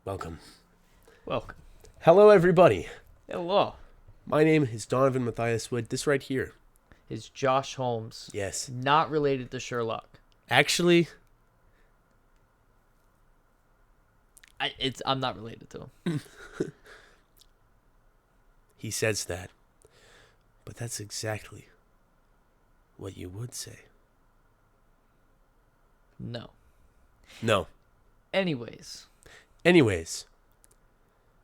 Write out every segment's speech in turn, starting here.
Welcome. Welcome. Hello, everybody. Hello. My name is Donovan Matthias Wood. This right here. Is Josh Holmes. Yes. Not related to Sherlock. Actually, I'm not related to him. he says that. But that's exactly what you would say. No. No. Anyways,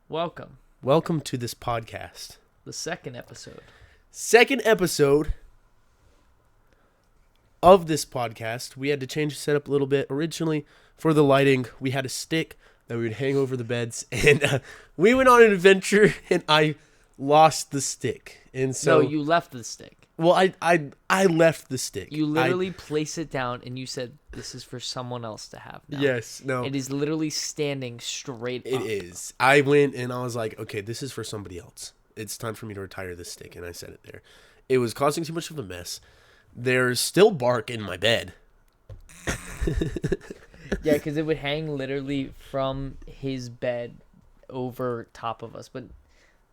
welcome. Welcome to this podcast. The second episode. Second episode of this podcast. We had to change the setup a little bit. Originally, for the lighting, we had a stick that we would hang over the beds. And we went on an adventure, and I lost the stick. And so, No, you left the stick. well, I left the stick. You literally place it down and you said, this is for someone else to have now. Yes, no. It is literally standing straight It up. is. I went and I was like, okay, this is for somebody else. It's time for me to retire this stick, and I set it there. It was causing too much of a mess. There's still bark in my bed. Yeah, because it would hang literally from his bed over top of us. But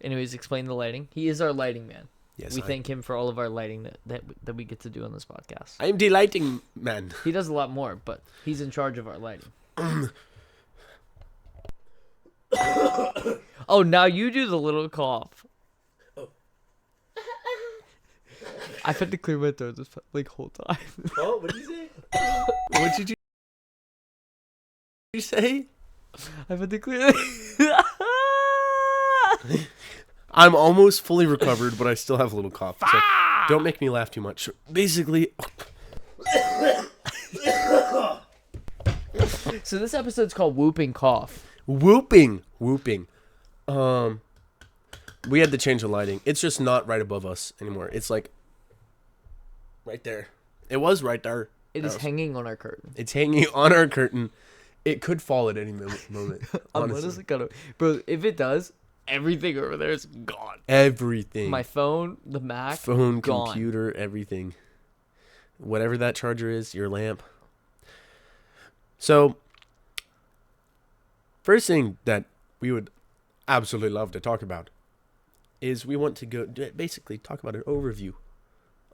anyways, explain the lighting. He is our lighting man. Yes, We thank him for all of our lighting that we get to do on this podcast. I'm delighting man. He does a lot more, but he's in charge of our lighting. Oh, now you do the little cough. I've had to clear my throat this whole time. Oh, what did you say? What did you say? I've had to clear. I'm almost fully recovered, but I still have a little cough. So don't make me laugh too much. Basically, So this episode's called Whooping Cough. whooping. We had to change the lighting. It's just not right above us anymore. It's like right there. It was right there. It is hanging on our curtain. It's hanging on our curtain. It could fall at any moment. I'm Honestly. honestly gonna, bro. If it does, everything over there is gone. Everything. My phone, the Mac, phone, gone. computer, everything. Whatever that charger is, your lamp. So, first thing that we would absolutely love to talk about is we want to go basically talk about an overview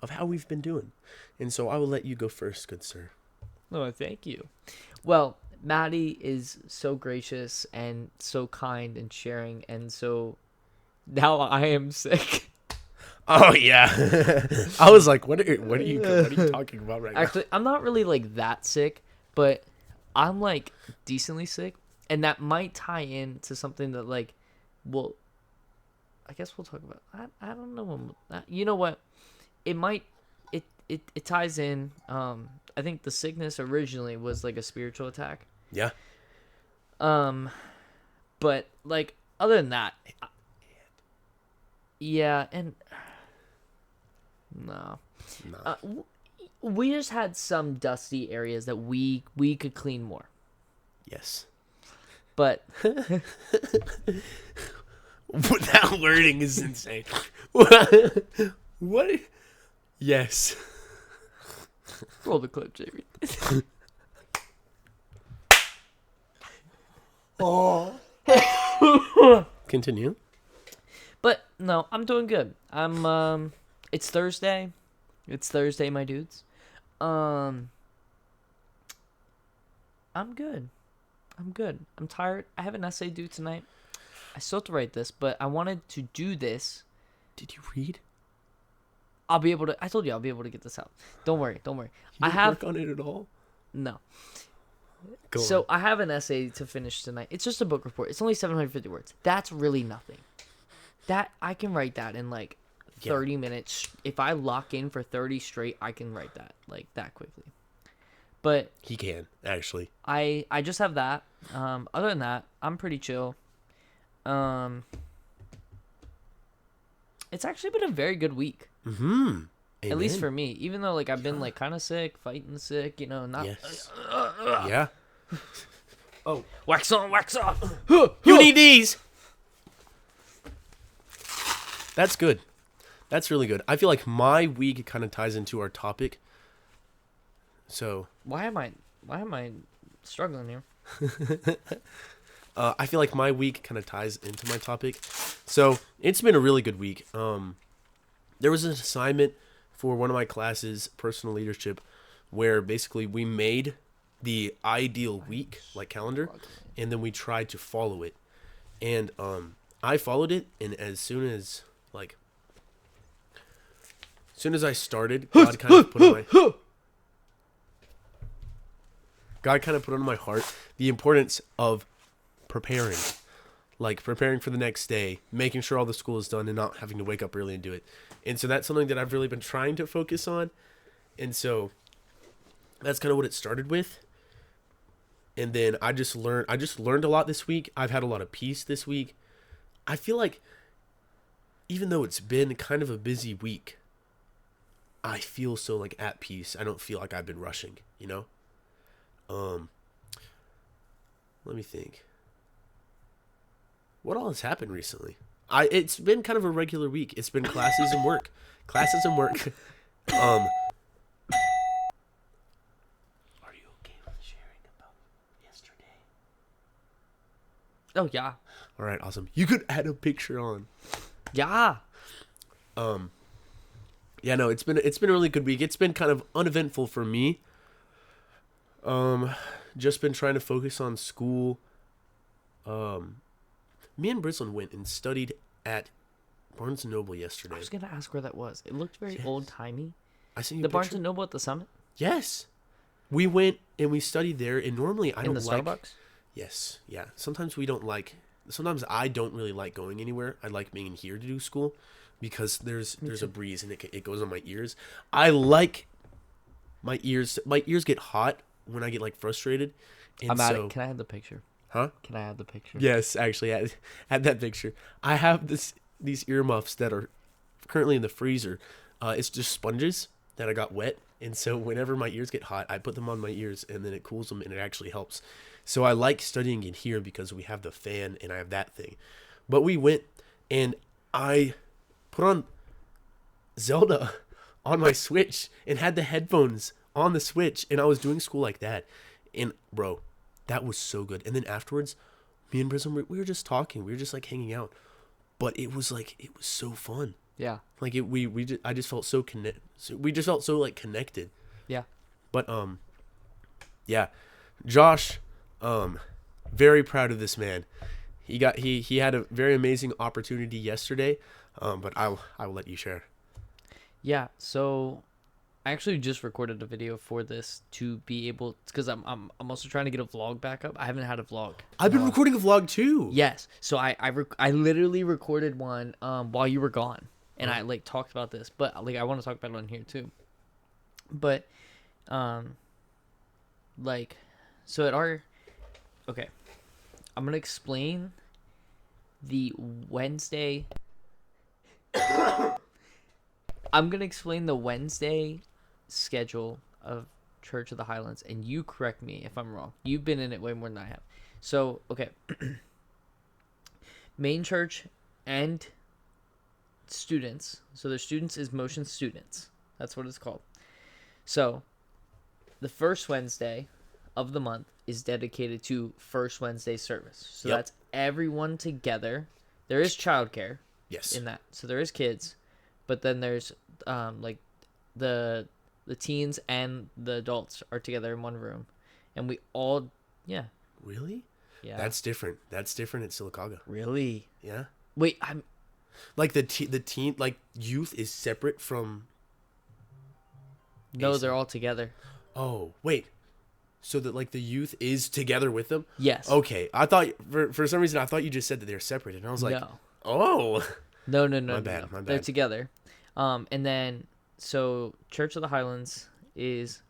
of how we've been doing. And so I will let you go first, good sir. Oh, thank you. Well, Maddie is so gracious and so kind and sharing, and so now I am sick. Oh yeah. I was like, what are you talking about right Actually, I'm not really like that sick, but I'm like decently sick, and that might tie in to something that like, well, I guess we'll talk about. I don't know. You know what? It might. It ties in. I think the sickness originally was like a spiritual attack. now? Yeah. But like other than that, yeah, and no. No. We just had some dusty areas that we could clean more. Yes. But That wording is insane. What? Yes. roll the clip, Jamie. Continue. But no, I'm doing good. It's Thursday. It's Thursday, my dudes. I'm good. I'm tired. I have an essay due tonight. I still have to write this, but I wanted to do this. Did you read? I'll be able to. I told you I'll be able to get this out. Don't worry. You I didn't have work on it at all. no. Go So on. I have an essay to finish tonight. It's just a book report. It's only 750 words. That's really nothing. That I can write that in like 30 minutes. If I lock in for 30 straight, I can write that like that quickly. But He can actually. I just have that. Other than that, I'm pretty chill. It's actually been a very good week. Mm-hmm. At least for me. Even though like I've been like kind of sick, fighting sick, you know, not Yes. Yeah. Oh, wax on, wax off. you need these. That's good. That's really good. I feel like my week kind of ties into our topic. So Why am I struggling here? I feel like my week kind of ties into my topic. So it's been a really good week. There was an assignment for one of my classes, personal leadership, where basically we made the ideal week, like calendar, and then we tried to follow it. And I followed it, and as soon as I started, God kind of put on my heart the importance of preparing. Like preparing for the next day, making sure all the school is done and not having to wake up early and do it. And so that's something that I've really been trying to focus on. And so that's kind of what it started with. And then I just learned a lot this week. I've had a lot of peace this week. I feel like even though it's been kind of a busy week, I feel so like at peace. I don't feel like I've been rushing, you know? Let me think. What all has happened recently? It's been kind of a regular week. It's been classes and work. Classes and work. Are you okay with sharing about yesterday? Oh yeah. All right, awesome. You could add a picture on. Yeah. Yeah, no, it's been a really good week. It's been kind of uneventful for me. Just been trying to focus on school. Me and Brislin went and studied at Barnes & Noble yesterday. I was gonna ask where that was. It looked very old timey. I sent you The a picture. Barnes & Noble at the Summit? Yes. We went and we studied there, and normally I In don't the like... Starbucks? Yes, yeah. Sometimes I don't really like going anywhere. I like being in here to do school because there's a breeze and it goes on my ears. I like my ears. My ears get hot when I get like frustrated. And Can I have the picture? Huh? Can I have the picture? Yes, actually, I had that picture. I have these earmuffs that are currently in the freezer. It's just sponges that I got wet, and so whenever my ears get hot, I put them on my ears, and then it cools them, and it actually helps. So I like studying in here because we have the fan, and I have that thing. But we went, and I put on Zelda on my Switch and had the headphones on the Switch, and I was doing school like that. And, bro, that was so good. And then afterwards, me and Brisbane, we were just talking. We were just, like, hanging out. But it was so fun. Yeah. Like, I just felt so we just felt so, like, connected. Yeah. But, yeah. Josh, very proud of this man. He had a very amazing opportunity yesterday, but I will let you share. Yeah, so I actually just recorded a video for this to be able, because I'm also trying to get a vlog back up. I haven't had a vlog. I've been recording a vlog too. Yes, so I literally recorded one while you were gone, and I like talked about this, but like I want to talk about it on here too. But like, so at our, okay, I'm gonna explain the Wednesday. I'm going to explain the Wednesday schedule of Church of the Highlands, and you correct me if I'm wrong. You've been in it way more than I have. So, okay. Main church and students. So their students is Motion Students. That's what it's called. So, the first Wednesday of the month is dedicated to First Wednesday service. So that's everyone together. There is childcare. Yes. In that. So there is kids. But then there's like the teens and the adults are together in one room, and we all Really? Yeah. That's different. That's different at Sylacauga. Really? Yeah. Wait, I'm like the teen like youth is separate from. No, they're all together. Oh wait, so that like the youth is together with them? Yes. Okay, I thought for some reason I thought you just said that they're separate, and I was like, No. Oh. No. My bad. They're together. And then so Church of the Highlands is.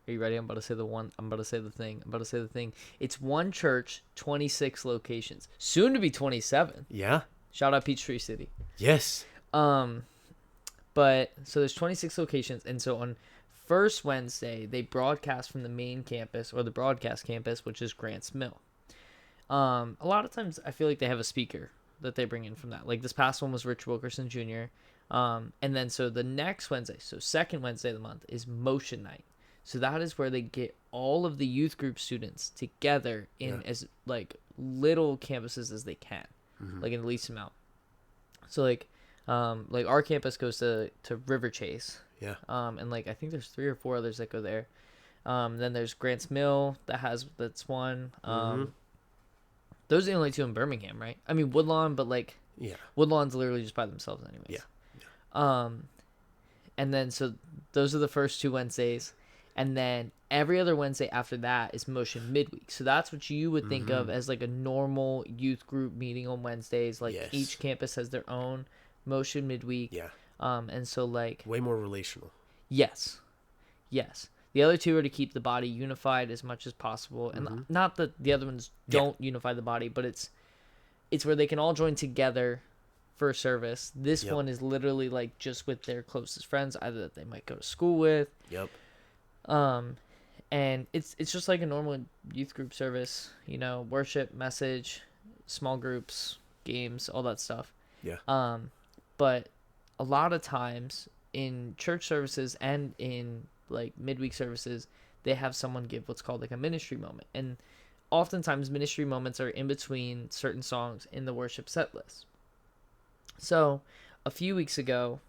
Are you ready? I'm about to say the thing. It's one church, 26 locations. Soon to be 27. Yeah. Shout out Peachtree City. Yes. But so there's 26 locations, and so on first Wednesday they broadcast from the main campus or the broadcast campus, which is Grants Mill. A lot of times I feel like they have a speaker that they bring in from that. Like this past one was Rich Wilkerson Jr. And then so the next Wednesday, so second Wednesday of the month is Motion Night. So that is where they get all of the youth group students together in as like little campuses as they can, like in the least amount. So like our campus goes to River Chase. Yeah. And like I think there's 3 or 4 others that go there. Then there's Grants Mill that's one. Those are the only 2 in Birmingham, right? I mean Woodlawn, but like Yeah. Woodlawn's literally just by themselves anyways. Yeah. And then so those are the first 2 Wednesdays, and then every other Wednesday after that is Motion Midweek. So that's what you would think of as like a normal youth group meeting on Wednesdays. Like Yes. each campus has their own Motion Midweek. Yeah. And so like Way more relational. yes. The other 2 are to keep the body unified as much as possible, and not that the other ones don't unify the body, but it's where they can all join together for a service. This one is literally like just with their closest friends, either that they might go to school with. Yep. And it's just like a normal youth group service, you know, worship, message, small groups, games, all that stuff. Yeah. But a lot of times in church services and in like midweek services, they have someone give what's called like a ministry moment. And oftentimes ministry moments are in between certain songs in the worship set list. So a few weeks ago,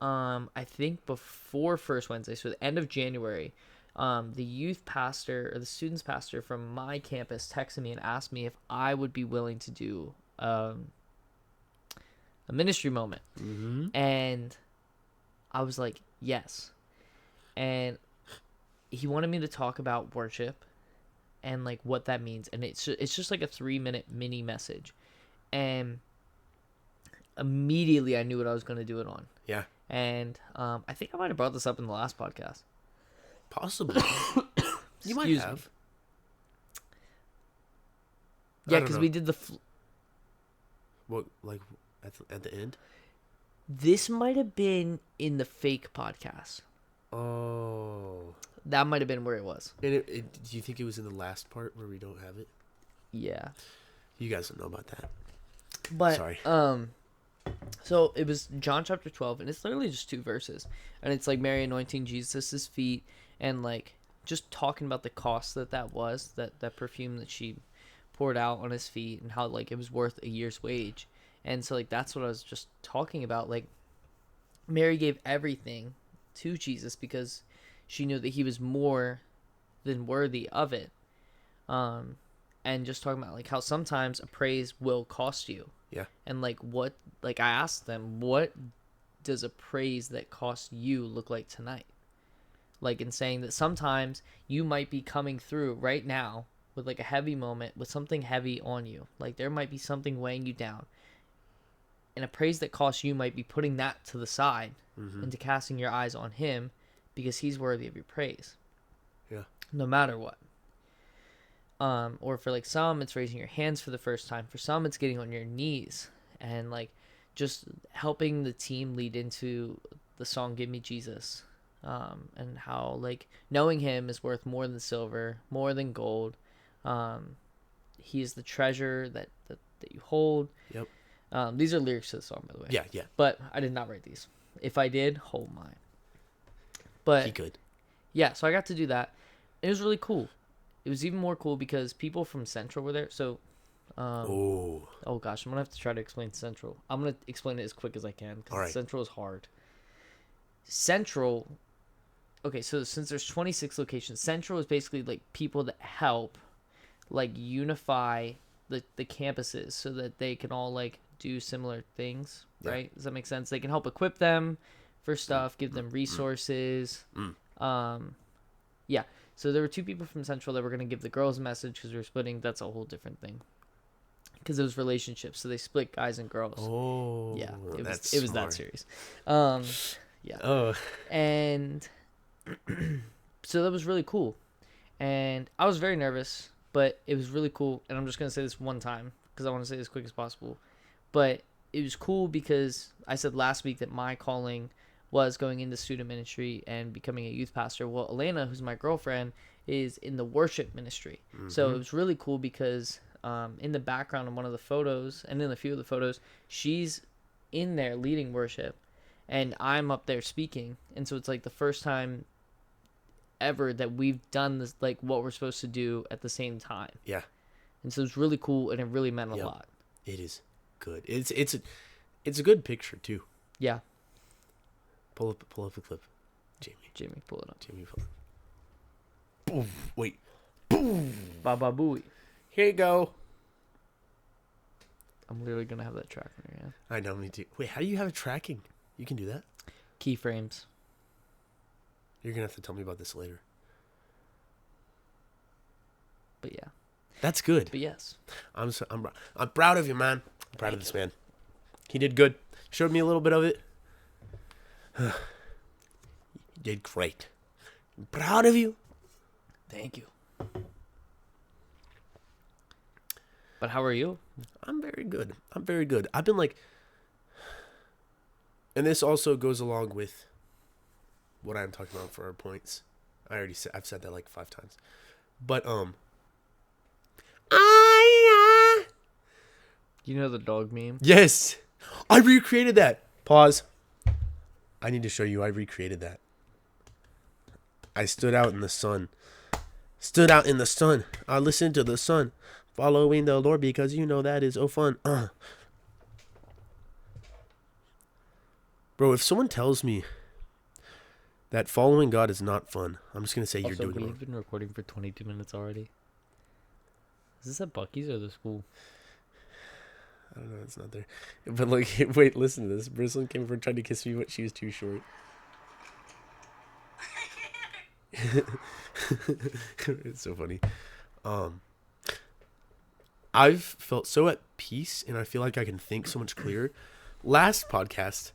I think before First Wednesday, so the end of January, the youth pastor or the students pastor from my campus texted me and asked me if I would be willing to do a ministry moment. And I was like, yes. And he wanted me to talk about worship and like what that means, and it's just like a 3-minute mini message. And immediately I knew what I was going to do it on. Yeah. And I think I might have brought this up in the last podcast. Possibly. You might Excuse have. me. Yeah, I don't because know. we did What, like at the end? this might have been in the fake podcast. Oh. That might have been where it was. And do you think it was in the last part where we don't have it? Yeah. You guys don't know about that. But Sorry. so it was John chapter 12, and it's literally just 2 verses, and it's like Mary anointing Jesus' feet, and like just talking about the cost that was, that perfume that she poured out on his feet, and how like it was worth a year's wage. And so like that's what I was just talking about. Like Mary gave everything to Jesus because she knew that he was more than worthy of it. And just talking about like how sometimes a praise will cost you. Yeah. And like what, like I asked them, what does a praise that costs you look like tonight? Like in saying that sometimes you might be coming through right now with like a heavy moment, with something heavy on you. Like there might be something weighing you down. And a praise that costs you might be putting that to the side into casting your eyes on him because he's worthy of your praise. Yeah. No matter what. Or for like some, it's raising your hands for the first time. For some, it's getting on your knees and like just helping the team lead into the song "Give Me Jesus," and how like knowing him is worth more than silver, more than gold. He is the treasure that you hold. Yep. These are lyrics to the song, by the way. Yeah, yeah. But I did not write these. If I did, oh my. But He could. yeah, so I got to do that. It was really cool. It was even more cool because people from Central were there. So, oh gosh, I'm gonna have to try to explain Central. I'm gonna explain it as quick as I can because All right. Central is hard. Central. Okay, so since there's 26 locations, Central is basically like people that help, like unify the campuses so that they can all like do similar things, right? Does that make sense? They can help equip them for stuff, give them resources. Yeah. So there were 2 people from Central that were going to give the girls a message because we were splitting. That's a whole different thing. Because it was relationships, so they split guys and girls. Oh, Yeah, it that's was smart. that serious. Yeah. Oh, And so that was really cool. And I was very nervous, but it was really cool. And I'm just going to say this one time because I want to say it as quick as possible. But it was cool because I said last week that my calling was going into student ministry and becoming a youth pastor. Well, Elena, who's my girlfriend, is in the worship ministry. So it was really cool because in the background in one of the photos and in a few of the photos, she's in there leading worship and I'm up there speaking. And so it's like the first time ever that we've done this, like what we're supposed to do at the same time. yeah. And so it's really cool, and it really meant a Yep. lot. It is good. It's a good picture too. Yeah, Pull up a clip, Jamie. Jamie, pull it up. Jamie, pull it. Boom. Wait. Baba Booey. Here you go. I'm literally gonna have that track on your hand. I know, me too. Wait, how do you have it tracking? You can do that? Keyframes. You're gonna have to tell me about this later. But yeah. That's good. But yes. I'm proud of you, man. I'm proud of this man. He did good. Showed me a little bit of it. You did great. I'm proud of you. Thank you. But how are you? I'm very good. I'm very good. I've been like, and this also goes along with what I'm talking about for our points. I've said that like 5 times. But You know the dog meme? yes, I recreated that. Pause. I need to show you. I recreated that. I stood out in the sun. Stood out in the sun. I listened to the sun. Following the Lord because you know that is so fun. Bro, if someone tells me that following God is not fun, I'm just going to say you're doing it wrong. We've been recording for 22 minutes already. Is this at Bucky's or the school? I don't know. It's not there. But like, wait, listen to this. Bristlin came over and tried to kiss me, but she was too short. It's so funny. I've felt so at peace, and I feel like I can think so much clearer. Last podcast,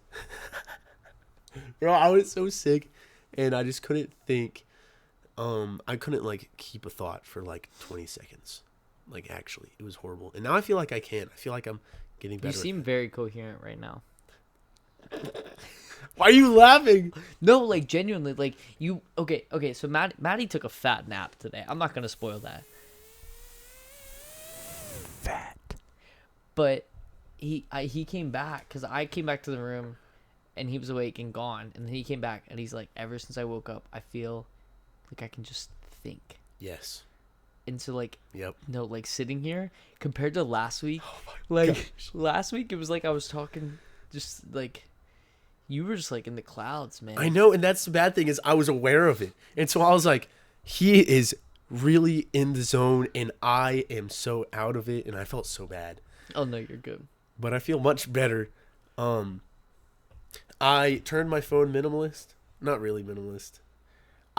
bro, I was so sick, and I just couldn't think. I couldn't like keep a thought for like 20 seconds. Like actually, it was horrible. And now I feel like I can. I feel like I'm getting better. You seem very coherent right now. Why are you laughing? No, like genuinely, like you. Okay. So Maddie took a fat nap today. I'm not gonna spoil that. Fat. But he came back because I came back to the room, and he was awake and gone. And then he came back and he's like, ever since I woke up, I feel like I can just think. Yes. And so like, Yep. no, like sitting here compared to last week, last week it was like I was talking, just like you were just like in the clouds, man. I know, and that's the bad thing is I was aware of it, and so I was like, he is really in the zone, and I am so out of it, and I felt so bad. Oh no, you're good. But I feel much better. I turned my phone minimalist. Not really minimalist.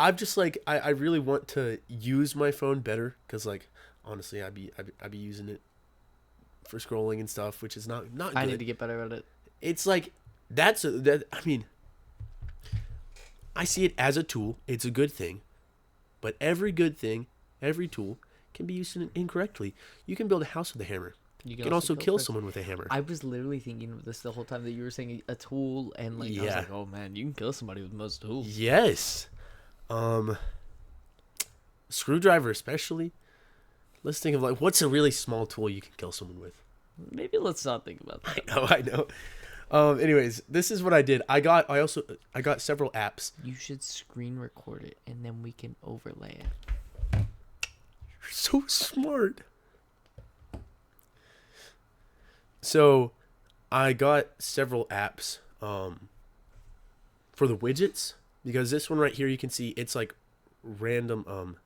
I'm just like I really want to use my phone better because like honestly I'd be using it for scrolling and stuff, which is not good. I need to get better at it. It's like I mean, I see it as a tool. It's a good thing, but every good thing, every tool can be used incorrectly. You can build a house with a hammer. You can also kill someone with a hammer. I was literally thinking of this the whole time that you were saying a tool, and like I was like, oh man, you can kill somebody with most tools. Yes. Screwdriver especially. Let's think of like what's a really small tool you can kill someone with. Maybe let's not think about that. I know. Anyways, this is what I did. I got several apps. You should screen record it and then we can overlay it. You're so smart. So, I got several apps for the widgets because this one right here you can see it's like random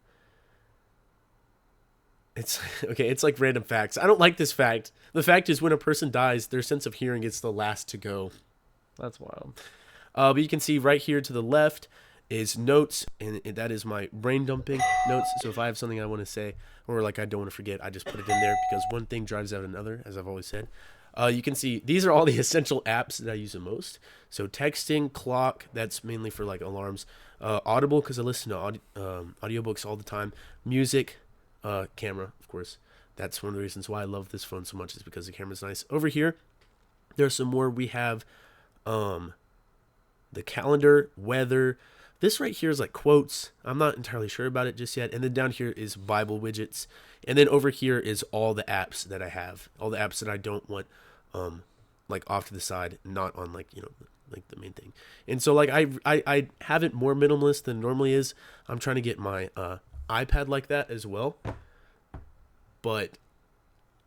it's okay, it's like random facts. I don't like this fact. The fact is when a person dies, their sense of hearing is the last to go. That's wild. But you can see right here to the left is notes, and that is my brain dumping notes. So if I have something I want to say or like I don't want to forget, I just put it in there because one thing drives out another, as I've always said. You can see these are all the essential apps that I use the most. So texting, clock, that's mainly for like alarms. Audible, because I listen to audiobooks all the time. Music, camera, of course. That's one of the reasons why I love this phone so much is because the camera's nice. Over here, there's some more. We have the calendar, weather. This right here is like quotes. I'm not entirely sure about it just yet. And then down here is Bible widgets. And then over here is all the apps that I have. All the apps that I don't want like off to the side, not on like, like the main thing. And so like I have it more minimalist than it normally is. I'm trying to get my iPad like that as well. But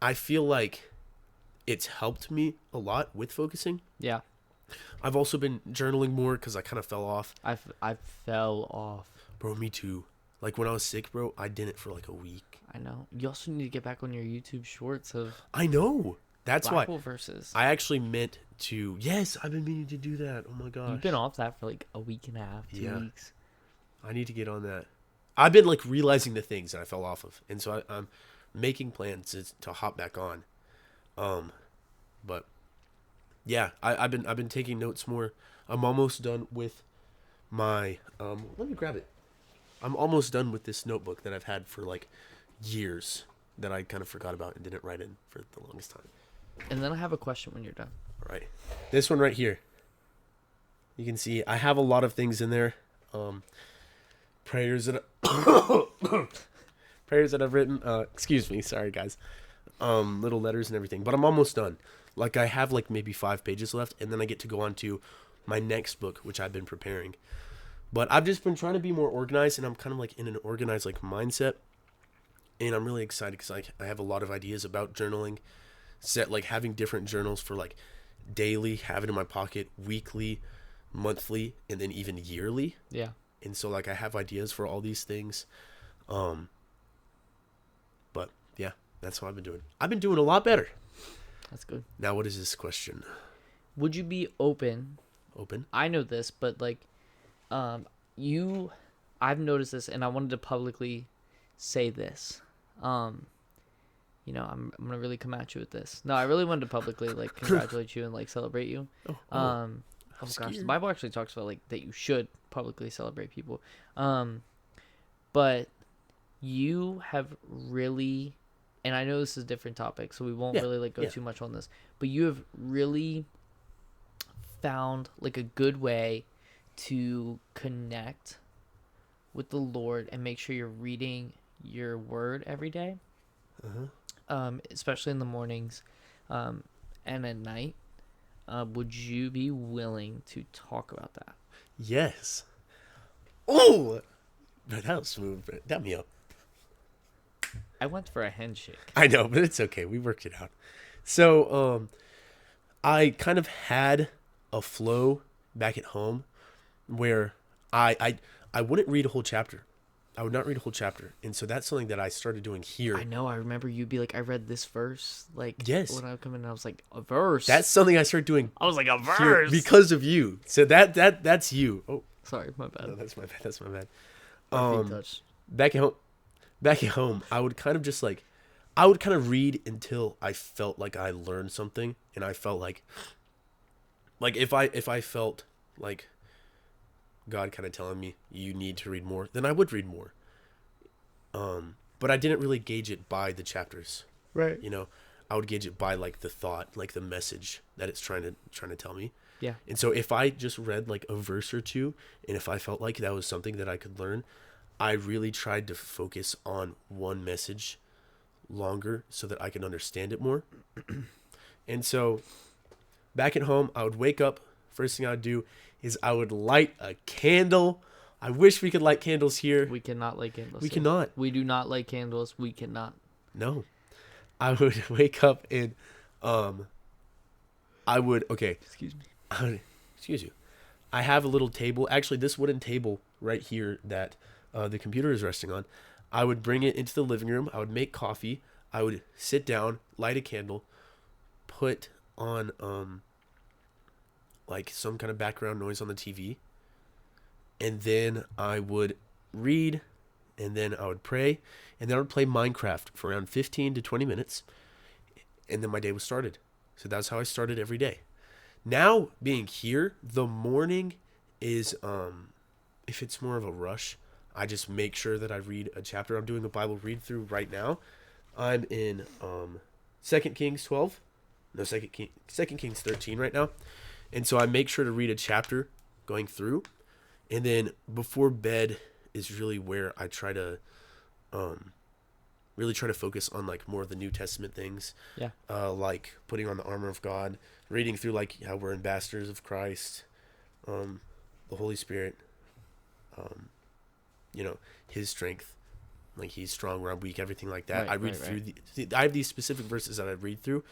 I feel like it's helped me a lot with focusing. Yeah. I've also been journaling more because I kind of fell off. I fell off. Bro, me too. Like when I was sick, bro, I didn't for like a week. I know. You also need to get back on your YouTube shorts of I know. That's why Blackwell versus. I actually meant to. Yes, I've been meaning to do that. Oh my gosh. You've been off that for like a week and a half, 2 weeks. I need to get on that. I've been like realizing the things that I fell off of, and so I'm making plans to hop back on. But yeah, I've been taking notes more. I'm almost done with my Let me grab it. I'm almost done with this notebook that I've had for like years that I kind of forgot about and didn't write in for the longest time. And then I have a question when you're done. All right, this one right here. You can see I have a lot of things in there. Prayers that prayers that I've written. Excuse me, sorry guys. Little letters and everything, but I'm almost done. Like I have like maybe 5 pages left, and then I get to go on to my next book, which I've been preparing. But I've just been trying to be more organized, and I'm kind of like in an organized like mindset, and I'm really excited because I have a lot of ideas about journaling, set like having different journals for like daily, have it in my pocket, weekly, monthly, and then even yearly. Yeah. And so like I have ideas for all these things. But yeah, that's what I've been doing. I've been doing a lot better. That's good. Now what is this question? Would you be open? Open? I know this, but like, I've noticed this, and I wanted to publicly say this. I'm gonna really come at you with this. No, I really wanted to publicly like congratulate you and like celebrate you. Oh gosh, the Bible actually talks about like that you should publicly celebrate people. But you have really, and I know this is a different topic, so we won't really like go too much on this, but you have really found like a good way to connect with the Lord and make sure you're reading your word every day. Especially in the mornings, and at night. Would you be willing to talk about that? Yes. Oh, that was smooth. But damn me up. I went for a handshake. I know, but it's okay. We worked it out. So, I kind of had a flow back at home where I wouldn't read a whole chapter. I would not read a whole chapter. And so that's something that I started doing here. I know. I remember you'd be like, I read this verse. Like, yes. When I would come in, I was like, a verse? That's something I started doing. I was like, a verse? Because of you. So that's you. Oh. Sorry, my bad. No, that's my bad. That's my bad. My feet touched. Back at home, I would kind of just like, I would kind of read until I felt like I learned something. And I felt like if I felt like God kind of telling me you need to read more, then I would read more. But I didn't really gauge it by the chapters. Right. You know, I would gauge it by like the thought, like the message that it's trying to tell me. Yeah. And so if I just read like a verse or two, and if I felt like that was something that I could learn, I really tried to focus on one message longer so that I could understand it more. And so back at home, I would wake up. First thing I would do is I would light a candle. I wish we could light candles here. We cannot light candles. We cannot. We do not light candles. We cannot. No. I would wake up and Excuse me. Excuse you. I have a little table. Actually, this wooden table right here that the computer is resting on. I would bring it into the living room. I would make coffee. I would sit down, light a candle, put on like some kind of background noise on the TV, and then I would read, and then I would pray, and then I would play Minecraft for around 15 to 20 minutes, and then my day was started. So that's how I started every day. Now, being here, the morning is, if it's more of a rush, I just make sure that I read a chapter. I'm doing a Bible read through right now. I'm in 2 Kings 12. No, 2 Kings 13 right now. And so I make sure to read a chapter going through. And then before bed is really where I try to really try to focus on like more of the New Testament things. Yeah. Like putting on the armor of God, reading through like how we're ambassadors of Christ, the Holy Spirit, His strength, like he's strong where I'm weak, everything like that. Right, I read right, through I have these specific verses that I read through.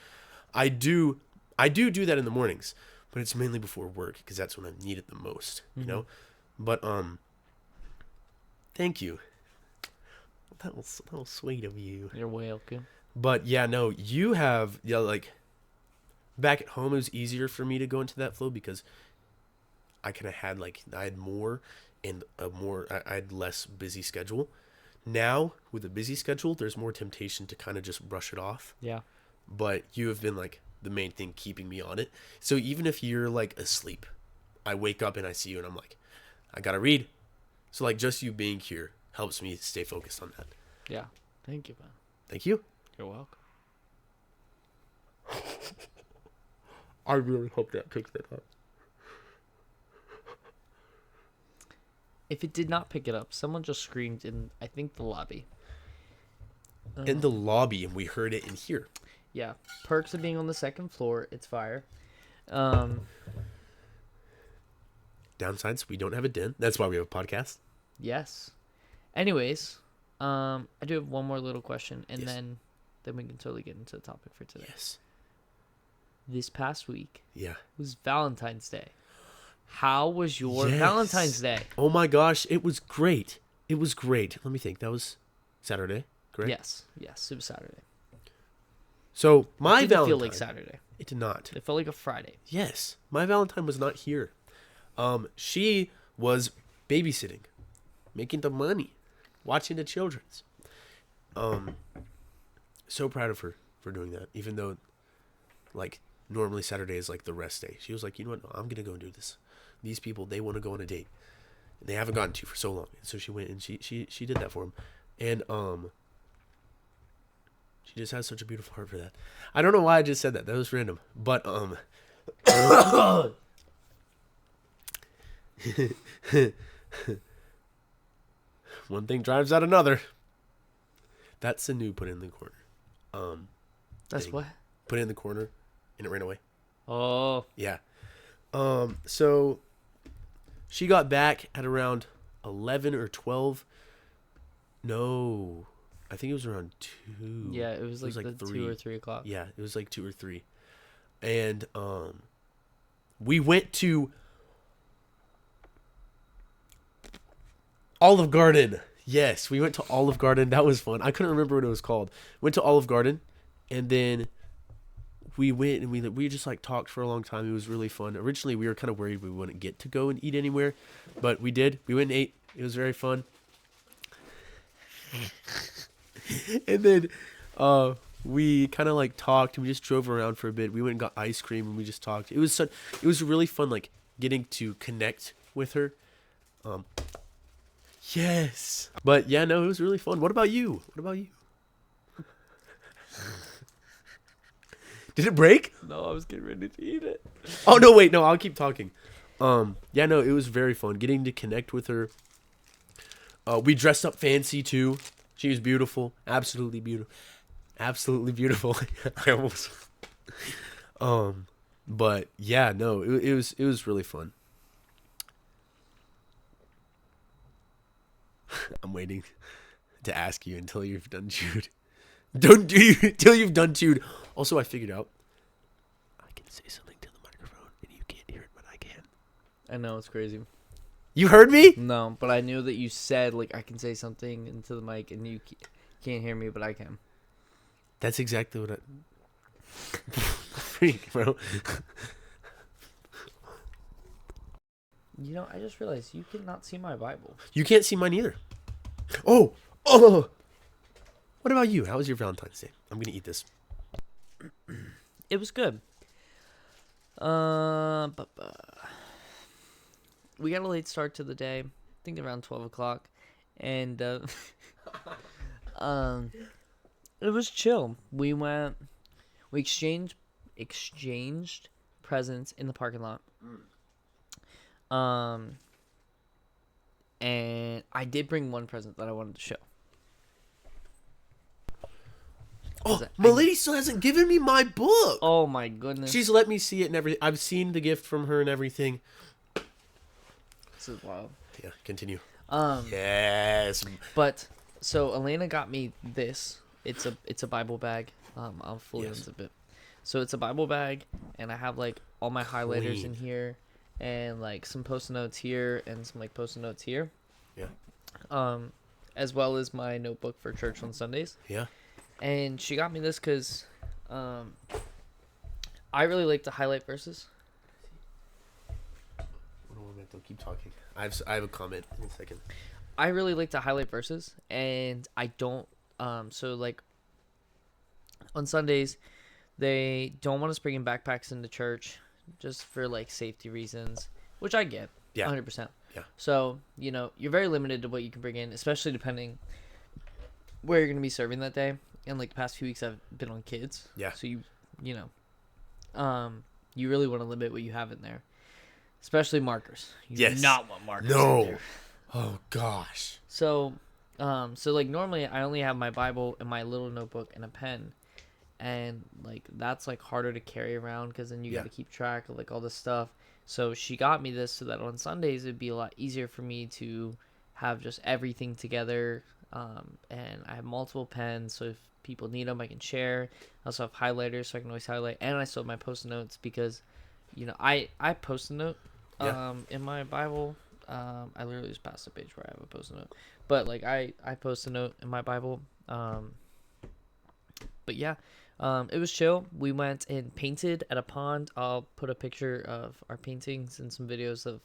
I do that in the mornings, but it's mainly before work because that's when I need it the most, you know. But thank you. That was sweet of you. You're welcome. But yeah, no, you have like back at home it was easier for me to go into that flow because I kind of had I had more and I had less busy schedule. Now with a busy schedule, there's more temptation to kind of just brush it off. Yeah. But you have been like the main thing keeping me on it. So even if you're like asleep, I wake up and I see you and I'm like, I gotta read. So like just you being here helps me stay focused on that. Yeah. Thank you, man. Thank you. You're welcome. I really hope that picks that up. If it did not pick it up, someone just screamed in, I think, the lobby. In the lobby, and we heard it in here. Yeah. Perks of being on the second floor. It's fire. Downsides, we don't have a den. That's why we have a podcast. Yes. Anyways, I do have one more little question, and Yes. then we can totally get into the topic for today. Yes. This past week Yeah. was Valentine's Day. How was your Yes. Valentine's Day? Oh my gosh, it was great. It was great. Let me think. That was Saturday, correct? Yes. Yes. It was Saturday. So my It didn't Valentine. feel like Saturday. It did not. It felt like a Friday. Yes, my Valentine was not here. She was babysitting, making the money, watching the children's. So proud of her for doing that. Even though, like, normally Saturday is like the rest day. She was like, you know what? No, I'm gonna go and do this. These people, they want to go on a date, and they haven't gotten to for so long. And so she went and she did that for them, and she just has such a beautiful heart for that. I don't know why I just said that. That was random, but one thing drives out another. That's the new put in the corner. That's Thing. what? Put it in the corner, and it ran away. Oh. Yeah. So she got back at around 11 or 12. No, I think it was around 2. Yeah, it was like, the 2 or 3 o'clock. Yeah, it was like 2 or 3. And we went to Olive Garden. Yes, we went to Olive Garden. That was fun. I couldn't remember what it was called. Went to Olive Garden, and then we went and we just like talked for a long time. It was really fun. Originally, we were kind of worried we wouldn't get to go and eat anywhere, but we did. We went and ate. It was very fun. And then we kind of like talked and we just drove around for a bit. We went and got ice cream and we just talked. It was really fun, like getting to connect with her. Yes. But yeah, no, it was really fun. What about you? Did it break? No, I was getting ready to eat it. Oh no, wait, no, I'll keep talking. Yeah, no, it was very fun getting to connect with her. We dressed up fancy too. She was beautiful, absolutely beautiful. I almost. But yeah, no, it was really fun. I'm waiting to ask you until you've done chewed. Don't do you until you've done chewed. Also, I figured out I can say something to the microphone and you can't hear it, but I can. I know, it's crazy. You heard me? No, but I knew that you said, like, I can say something into the mic and you can't hear me, but I can. That's exactly what I... Freak, bro. You know, I just realized you cannot see my Bible. You can't see mine either. Oh! What about you? How was your Valentine's Day? I'm going to eat this. It was good. We got a late start to the day. I think around 12 o'clock. And it was chill. We exchanged presents in the parking lot. And I did bring one present that I wanted to show. Oh, my lady still hasn't given me my book. Oh my goodness. She's let me see it and everything. I've seen the gift from her and everything. This is wild. Yeah, continue. Yes. Yes. But So Elena got me this. It's a Bible bag. I'll fully Yes. unzip it. So it's a Bible bag, and I have like all my highlighters Clean. in here, and like some post-it notes here, and some like post-it notes here. Yeah. As well as my notebook for church on Sundays. Yeah. And she got me this because, I really like to highlight verses. Don't keep talking. I have a comment in a second. I really like to highlight verses, and I don't. So like on Sundays, they don't want us bringing backpacks into church just for like safety reasons, which I get. Yeah. 100%. Yeah. So you're very limited to what you can bring in, especially depending where you're gonna be serving that day. And like the past few weeks, I've been on kids. Yeah. So you really want to limit what you have in there, especially markers. You Yes. do not want markers in No. there. Oh gosh. So like normally I only have my Bible and my little notebook and a pen, and like that's like harder to carry around because then you Yeah. got to keep track of like all this stuff. So she got me this so that on Sundays it'd be a lot easier for me to have just everything together. And I have multiple pens, so if people need them, I can share. I also have highlighters, so I can always highlight, and I still have my post-it notes because, I post-it note Yeah. in my Bible. I literally just passed a page where I have a post-it note, but like I post a note in my Bible. But yeah, it was chill. We went and painted at a pond. I'll put a picture of our paintings and some videos of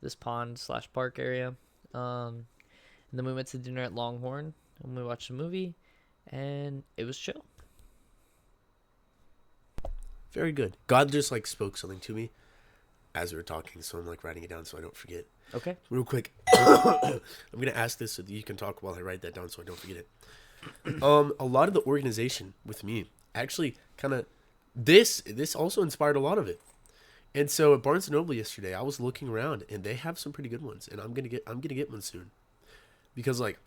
this pond/park area. And then we went to dinner at Longhorn and we watched a movie, and it was chill. Very good. God just like spoke something to me as we were talking, so I'm like writing it down so I don't forget. Okay. Real quick, I'm gonna ask this so that you can talk while I write that down so I don't forget it. A lot of the organization with me actually kind of this also inspired a lot of it. And so at Barnes and Noble yesterday, I was looking around and they have some pretty good ones, and I'm gonna get one soon because like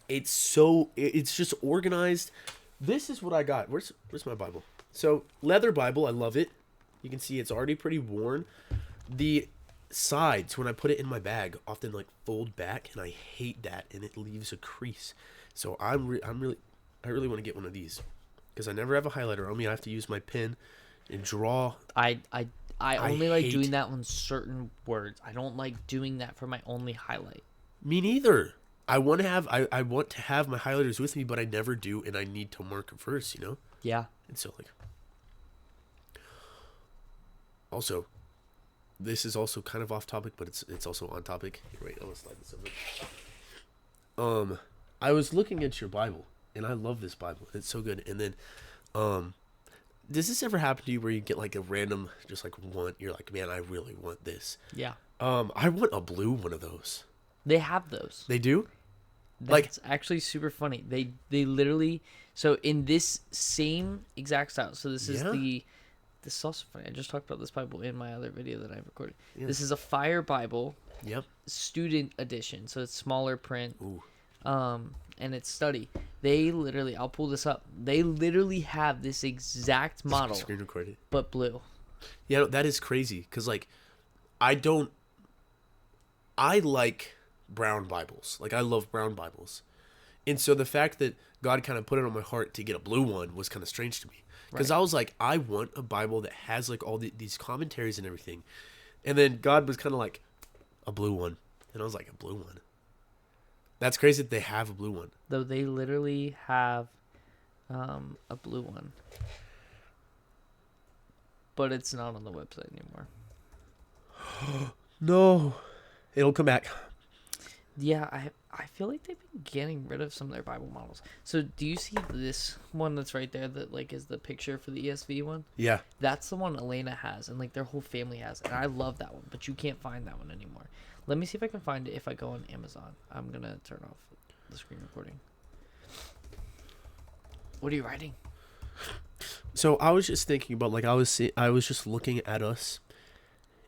it's just organized. This is what I got. Where's my Bible? So leather Bible, I love it. You can see it's already pretty worn. The sides when I put it in my bag often like fold back, and I hate that, and it leaves a crease. So I really want to get one of these because I never have a highlighter on me. I have to use my pen and draw. I only like hate- doing that on certain words. I don't like doing that for my only highlight. Me neither. I want to have my highlighters with me, but I never do, and I need to mark them first, Yeah. And so like, also, this is also kind of off topic, but it's also on topic. Wait, I'm gonna slide this over. I was looking at your Bible, and I love this Bible. It's so good. And then, does this ever happen to you where you get like a random, just like one? You're like, man, I really want this. Yeah. I want a blue one of those. They have those. They do. That's actually super funny. They literally, so in this same exact style. So this is Yeah. this is also funny. I just talked about this Bible in my other video that I recorded. Yeah. This is a Fire Bible Yep. student edition. So it's smaller print. Ooh. And it's study. They literally, I'll pull this up. They literally have this exact model, Screen recorded. but blue. Yeah, no, that is crazy because like, I like brown Bibles. Like I love brown Bibles, and so the fact that God kind of put it on my heart to get a blue one was kind of strange to me because Right. I was like, I want a Bible that has like all these commentaries and everything, and then God was kind of like, a blue one, and I was like, a blue one. That's crazy that they have a blue one. Though they literally have a blue one. But it's not on the website anymore. No, it'll come back. Yeah, I feel like they've been getting rid of some of their Bible models. So do you see this one that's right there that like is the picture for the ESV one? Yeah. That's the one Elena has and like their whole family has. And I love that one, but you can't find that one anymore. Let me see if I can find it if I go on Amazon. I'm going to turn off the screen recording. What are you writing? So I was just thinking about like I was just looking at us,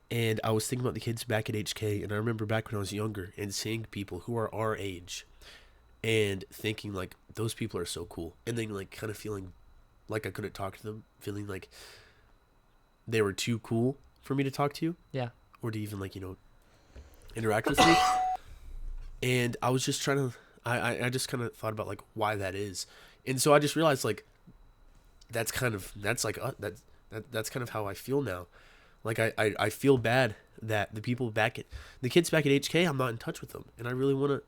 and I was thinking about the kids back at HK, and I remember back when I was younger and seeing people who are our age, and thinking like those people are so cool, and then like kind of feeling like I couldn't talk to them, feeling like they were too cool for me to talk to, Yeah. or to even like interact with me. And I was just trying to I just kind of thought about like why that is, and so I just realized like that's kind of that's kind of how I feel now. Like I feel bad that the kids back at HK, I'm not in touch with them, and I really want to,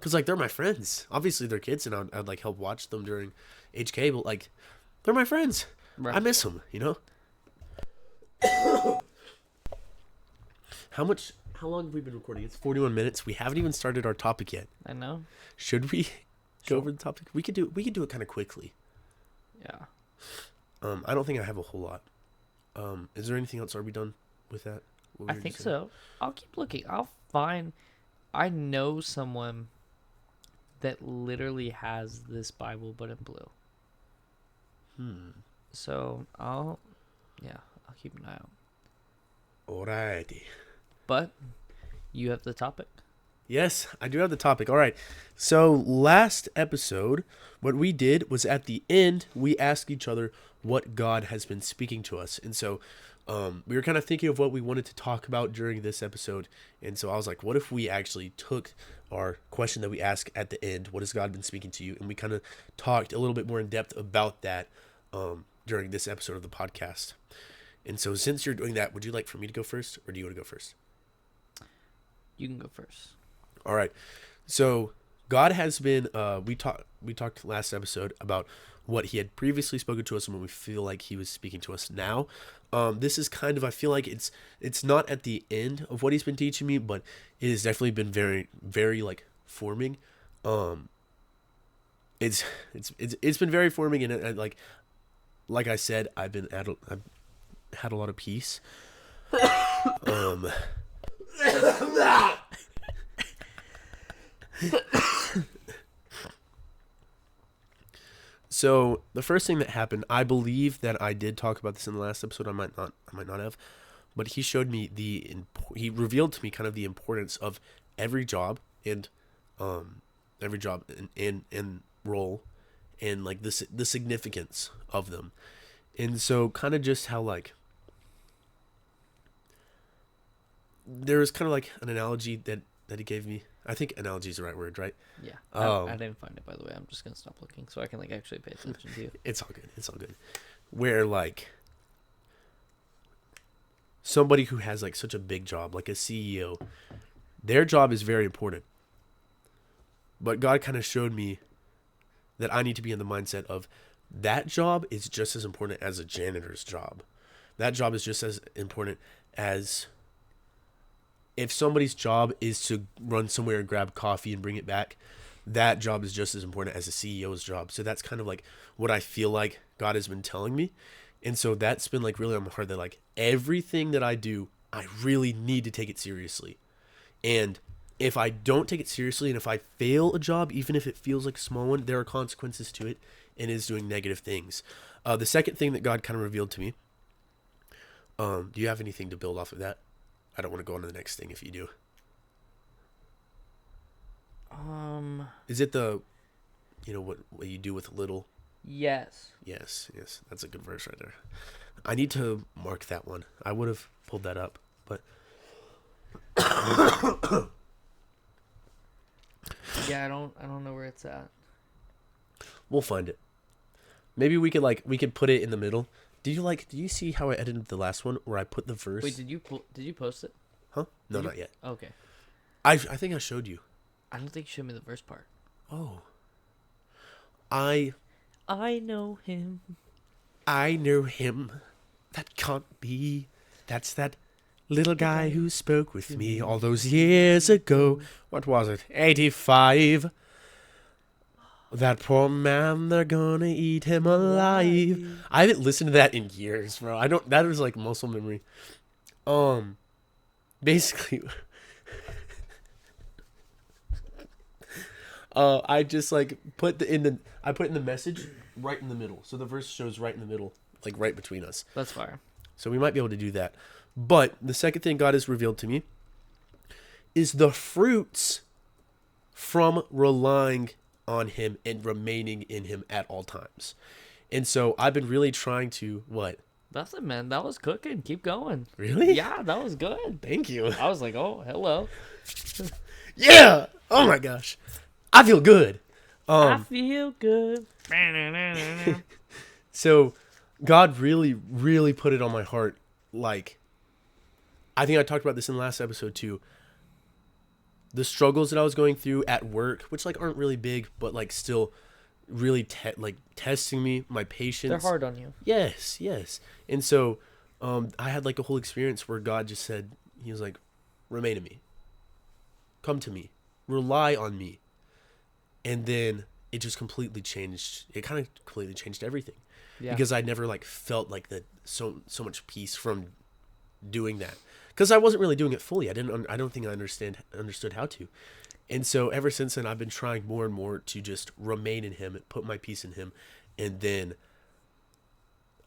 cause like they're my friends. Obviously they're kids, and I'd like help watch them during HK, but like they're my friends. Right. I miss them, you know. How long have we been recording? It's 41 minutes. We haven't even started our topic yet. I know. Should we go over the topic? We could do it kind of quickly. Yeah. I don't think I have a whole lot. Is there anything else? Are we done with that? I think so. I'll keep looking. I'll find. I know someone that literally has this Bible, but in blue. So I'll keep an eye out. Alrighty. But you have the topic. Yes, I do have the topic. All right. So last episode, what we did was at the end, we asked each other what God has been speaking to us. And so we were kind of thinking of what we wanted to talk about during this episode. And so I was like, what if we actually took our question that we asked at the end, what has God been speaking to you? And we kind of talked a little bit more in depth about that during this episode of the podcast. And so since you're doing that, would you like for me to go first, or do you want to go first? You can go first. All right. So God has been, we talked last episode about what he had previously spoken to us and what we feel like he was speaking to us now. This is kind of, I feel like it's not at the end of what he's been teaching me, but it has definitely been very, very like forming. It's been very forming, and like I said, I've had a lot of peace. So the first thing that happened, I believe that I did talk about this in the last episode. I might not have, but he showed me he revealed to me kind of the importance of every job and role, and like the significance of them. And so kind of just how like there was kind of like an analogy that he gave me. I think analogy is the right word, right? Yeah. I didn't find it, by the way. I'm just going to stop looking so I can like actually pay attention to you. It's all good. Where like somebody who has like such a big job, like a CEO, their job is very important. But God kind of showed me that I need to be in the mindset of that job is just as important as a janitor's job. That job is just as important as if somebody's job is to run somewhere and grab coffee and bring it back. That job is just as important as a CEO's job. So that's kind of like what I feel like God has been telling me. And so that's been like really on my heart, that like everything that I do, I really need to take it seriously. And if I don't take it seriously, and if I fail a job, even if it feels like a small one, there are consequences to it, and is doing negative things. The second thing that God kind of revealed to me, do you have anything to build off of that? I don't want to go on to the next thing if you do. Is it the, what you do with little? Yes. Yes. That's a good verse right there. I need to mark that one. I would have pulled that up, but. Yeah, I don't know where it's at. We'll find it. Maybe we could put it in the middle. Do you see how I edited the last one where I put the verse? Wait, did you post it? Huh? No, not yet. Okay. I think I showed you. I don't think you showed me the first part. Oh. I know him. I know him. That can't be. That's that little guy who spoke with me all those years ago. What was it? 85. That poor man, they're gonna eat him alive. I haven't listened to that in years, bro. That was like muscle memory. Basically, I just like put it in the message right in the middle. So the verse shows right in the middle, like right between us. That's fire. So we might be able to do that. But the second thing God has revealed to me is the fruits from relying on him and remaining in him at all times. And so I've been really trying to what? That's it, man. That was cooking. Keep going. Really? Yeah, that was good. Thank you. I was like, oh, hello. Yeah. Oh my gosh. I feel good. I feel good. So God really, really put it on my heart. Like, I think I talked about this in the last episode too. The struggles that I was going through at work, which like aren't really big, but like still really testing me, my patience. They're hard on you. Yes, yes. And so I had like a whole experience where God just said, he was like, remain in me. Come to me. Rely on me. And then it just completely changed. It kind of completely changed everything. Yeah. Because I never like felt like that so much peace from doing that. Because I wasn't really doing it fully. I don't think I understood how to. And so ever since then, I've been trying more and more to just remain in him, put my peace in him, and then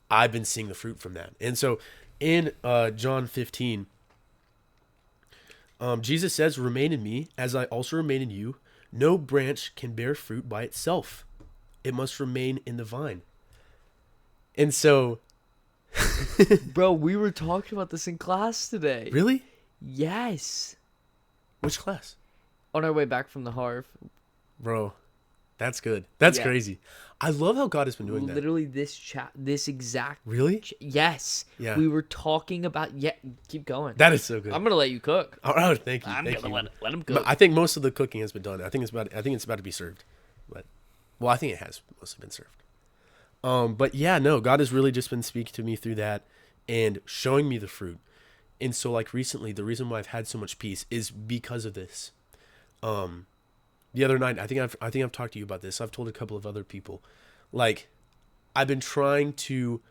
I've been seeing the fruit from that. And so in John 15, Jesus says, remain in me as I also remain in you. No branch can bear fruit by itself. It must remain in the vine. And so... Bro, we were talking about this in class today. Really? Yes. Which class? On our way back from the Harv. Bro, that's good. That's Yeah. crazy. I love how God has been doing that. Literally this exact... Really? Yes. Yeah. We were talking about... Yeah, keep going. That is so good. I'm going to let you cook. Oh, thank you. I'm Thank going you. to let him cook. I think most of the cooking has been done. I think it's about to be served. But I think it has mostly been served. But yeah, no, God has really just been speaking to me through that and showing me the fruit. And so like recently, the reason why I've had so much peace is because of this. The other night, I think I've talked to you about this. I've told a couple of other people, like, I've been trying to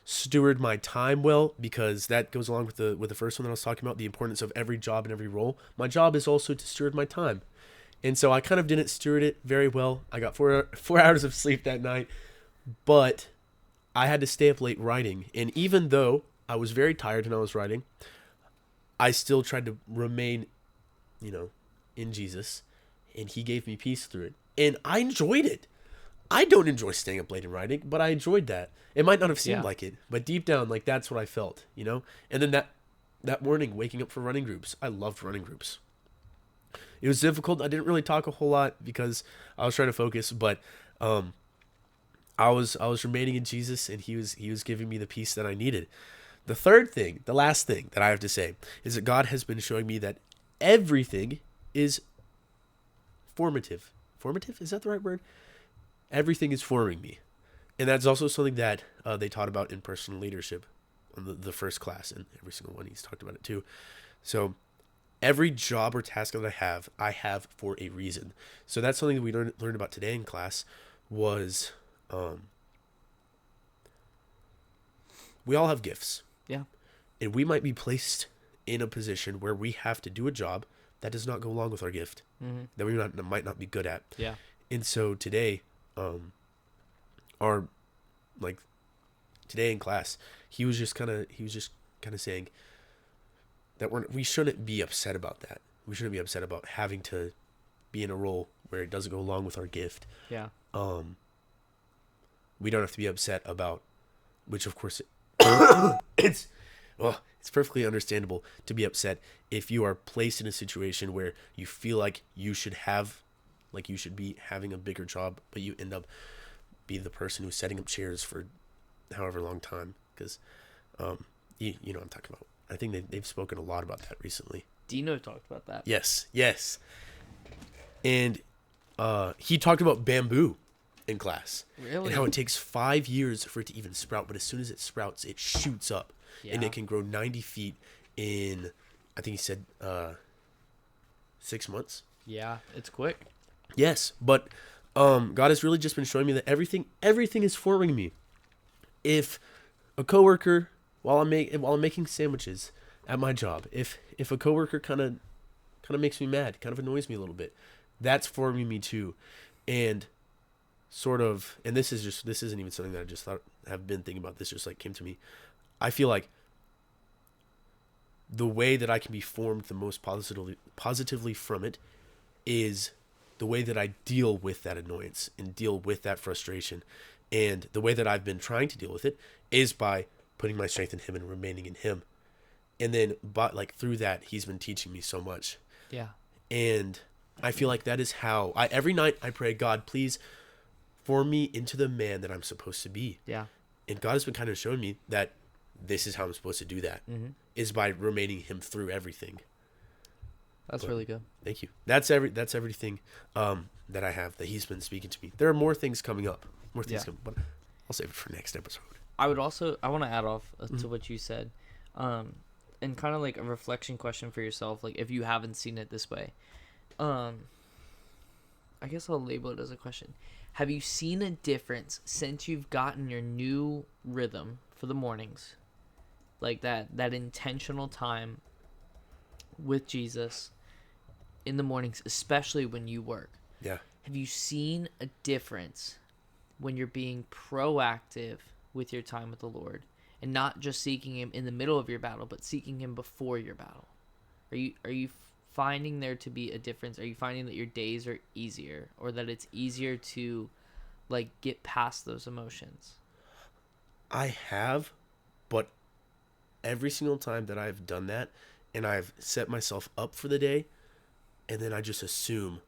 steward my time well, because that goes along with the first one that I was talking about, the importance of every job and every role. My job is also to steward my time. And so I kind of didn't steward it very well. I got 4 hours of sleep that night, but I had to stay up late writing. And even though I was very tired when I was writing, I still tried to remain, in Jesus, and he gave me peace through it. And I enjoyed it. I don't enjoy staying up late and writing, but I enjoyed that. It might not have seemed like it, but deep down, like, that's what I felt, And then that morning, waking up for running groups, I loved running groups. It was difficult. I didn't really talk a whole lot because I was trying to focus, but I was remaining in Jesus, and he was giving me the peace that I needed. The last thing that I have to say is that God has been showing me that everything is formative. Formative? Is that the right word? Everything is forming me. And that's also something that they taught about in personal leadership on the first class, and every single one he's talked about it too. So every job or task that I have for a reason. So that's something that we learned about today in class was we all have gifts. Yeah. And we might be placed in a position where we have to do a job that does not go along with our gift, that we might not be good at. Yeah. And so today, today in class, he was just kind of saying that we shouldn't be upset about that. We shouldn't be upset about having to be in a role where it doesn't go along with our gift. Yeah. We don't have to be upset about, which of course it's perfectly understandable to be upset if you are placed in a situation where you feel like you should be having a bigger job, but you end up being the person who's setting up chairs for however long time. Because, you know what I'm talking about. I think they've spoken a lot about that recently. Dino talked about that. Yes. And he talked about bamboo in class. Really? And how it takes 5 years for it to even sprout, but as soon as it sprouts, it shoots up. Yeah. And it can grow 90 feet in, I think he said, 6 months. Yeah, it's quick. Yes, but God has really just been showing me that everything is forming me. If a coworker, while I'm making sandwiches at my job, if a coworker kind of makes me mad, kind of annoys me a little bit, that's forming me too. And sort of, and this isn't even something that I just have been thinking about. This just like came to me. I feel like the way that I can be formed the most positively from it is the way that I deal with that annoyance and deal with that frustration. And the way that I've been trying to deal with it is by putting my strength in him and remaining in him. And then, through that, he's been teaching me so much. Yeah. And I feel like that is how every night I pray, God, please form me into the man that I'm supposed to be. Yeah. And God has been kind of showing me that this is how I'm supposed to do that, is by remaining him through everything. That's really good. Thank you. That's everything that I have that he's been speaking to me. There are more things coming up. But I'll save it for next episode. I want to add off to what you said. And kind of like a reflection question for yourself, like if you haven't seen it this way. I guess I'll label it as a question. Have you seen a difference since you've gotten your new rhythm for the mornings? Like that intentional time with Jesus in the mornings, especially when you work. Yeah. Have you seen a difference when you're being proactive with your time with the Lord and not just seeking him in the middle of your battle, but seeking him before your battle? Are you finding there to be a difference? Are you finding that your days are easier, or that it's easier to like get past those emotions? I have, but every single time that I've done that and I've set myself up for the day, and then I just assume,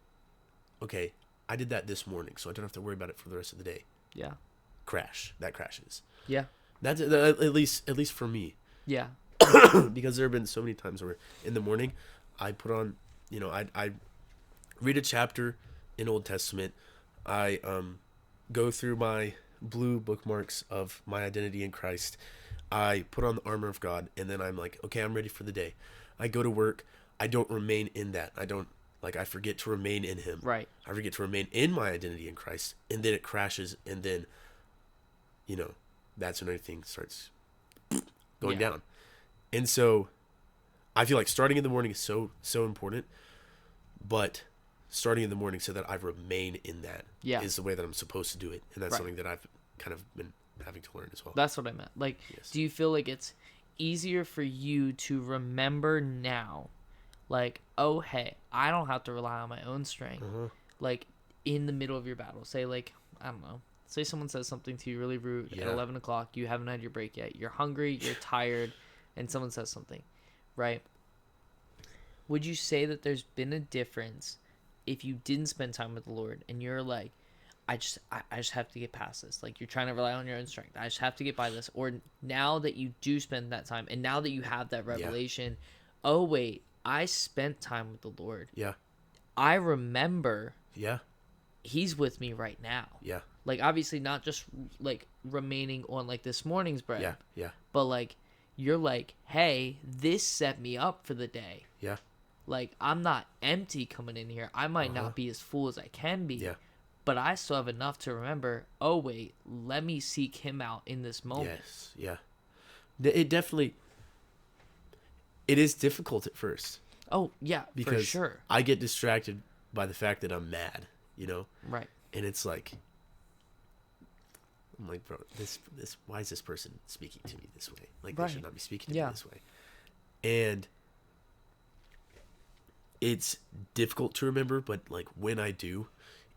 okay, I did that this morning, so I don't have to worry about it for the rest of the day. Yeah. That crashes. Yeah. That's at least for me. Yeah. Because there have been so many times where in the morning I put on, I read a chapter in Old Testament. I go through my blue bookmarks of my identity in Christ. I put on the armor of God, and then I'm like, okay, I'm ready for the day. I go to work. I don't remain in that. I forget to remain in him. Right. I forget to remain in my identity in Christ, and then it crashes, and then, that's when everything starts going down. And so I feel like starting in the morning is so, so important, but starting in the morning so that I remain in that is the way that I'm supposed to do it. And that's something that I've kind of been having to learn as well. That's what I meant. Like, do you feel like it's easier for you to remember now, like, oh, hey, I don't have to rely on my own strength, like, in the middle of your battle? Say, like, I don't know. Say someone says something to you really rude at 11 o'clock. You haven't had your break yet. You're hungry. You're tired. And someone says something, right? Would you say that there's been a difference if you didn't spend time with the Lord and you're like, I just have to get past this. Like, you're trying to rely on your own strength. I just have to get by this. Or now that you do spend that time and now that you have that revelation, oh, wait, I spent time with the Lord. Yeah. I remember. Yeah. He's with me right now. Yeah. Like, obviously not just like remaining on like this morning's bread. Yeah. Yeah. But like, you're like, hey, this set me up for the day. Yeah. Like, I'm not empty coming in here. I might not be as full as I can be. Yeah. But I still have enough to remember, oh, wait, let me seek him out in this moment. Yes. Yeah. It is difficult at first. Oh, yeah, because for sure. I get distracted by the fact that I'm mad, Right. And it's like, I'm like, bro, this why is this person speaking to me this way? Like, they should not be speaking to me this way. And it's difficult to remember, but like when I do,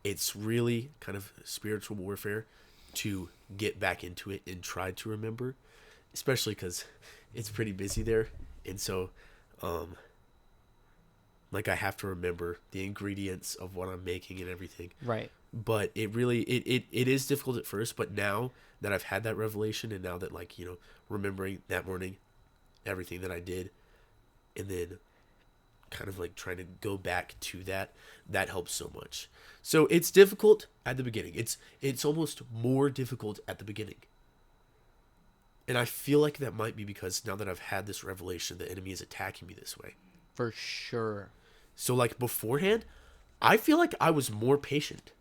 it's really kind of spiritual warfare to get back into it and try to remember, especially because it's pretty busy there. And so, like, I have to remember the ingredients of what I'm making and everything. Right. But it really, it is difficult at first, but now that I've had that revelation and now that, like, remembering that morning, everything that I did, and then kind of like trying to go back to that helps so much. So it's difficult at the beginning. It's almost more difficult at the beginning. And I feel like that might be because now that I've had this revelation, the enemy is attacking me this way. For sure. So like beforehand, I feel like I was more patient.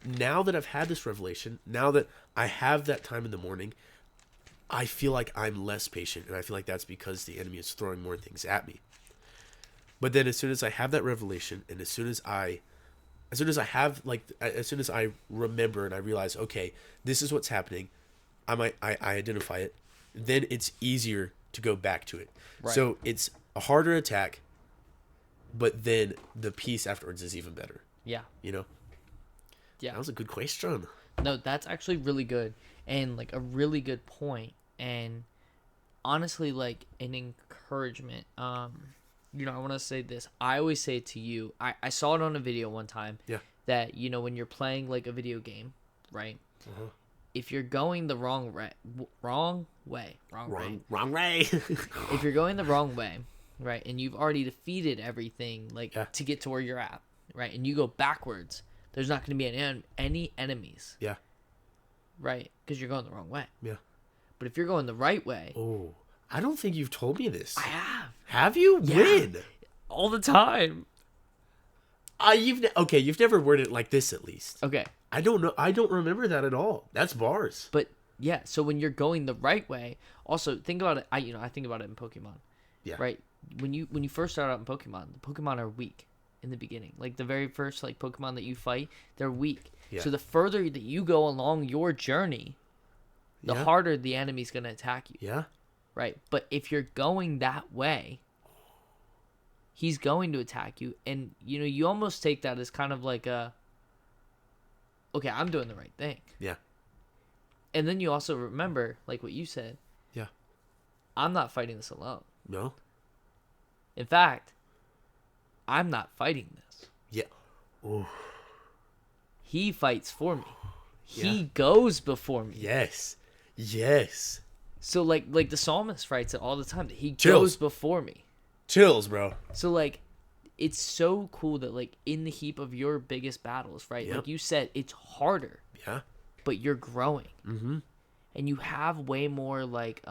Now that I've had this revelation, now that I have that time in the morning, I feel like I'm less patient. And I feel like that's because the enemy is throwing more things at me. But then as soon as I have that revelation, and as soon as I remember and I realize, okay, this is what's happening, I identify it, then it's easier to go back to it. Right. So it's a harder attack, but then the peace afterwards is even better. Yeah. Yeah. That was a good question. No, that's actually really good, and like a really good point, and honestly, like an encouragement. I want to say this. I always say it to you. I saw it on a video one time. Yeah. That, when you're playing like a video game, right? Uh-huh. If you're going the wrong way. Wrong way. If you're going the wrong way, right, and you've already defeated everything, like, Yeah. to get to where you're at, right, and you go backwards, there's not going to be any enemies. Yeah. Right? Because you're going the wrong way. Yeah. But if you're going the right way, Oh, I don't think you've told me this. I have. Have you? Yeah. When? All the time. You've never worded it like this, at least. Okay. I don't know. I don't remember that at all. That's bars. But yeah, so when you're going the right way, also think about it. I think about it in Pokemon. Yeah. Right. When you first start out in Pokemon, the Pokemon are weak in the beginning. Like the very first like Pokemon that you fight, they're weak. Yeah. So the further that you go along your journey, the Yeah. harder the enemy's gonna attack you. Yeah. Right. But if you're going that way, he's going to attack you, and you almost take that as kind of like okay, I'm doing the right thing. Yeah. And then you also remember, like what you said. Yeah. I'm not fighting this alone. No. In fact, I'm not fighting this. Yeah. Oh. He fights for me. Yeah. He goes before me. Yes. Yes. So like the psalmist writes it all the time that he Chills. goes before me. Chills, bro. So like it's so cool that like in the heap of your biggest battles, right? Yep. Like you said, it's harder, Yeah. but you're growing. Mm-hmm. And you have way more like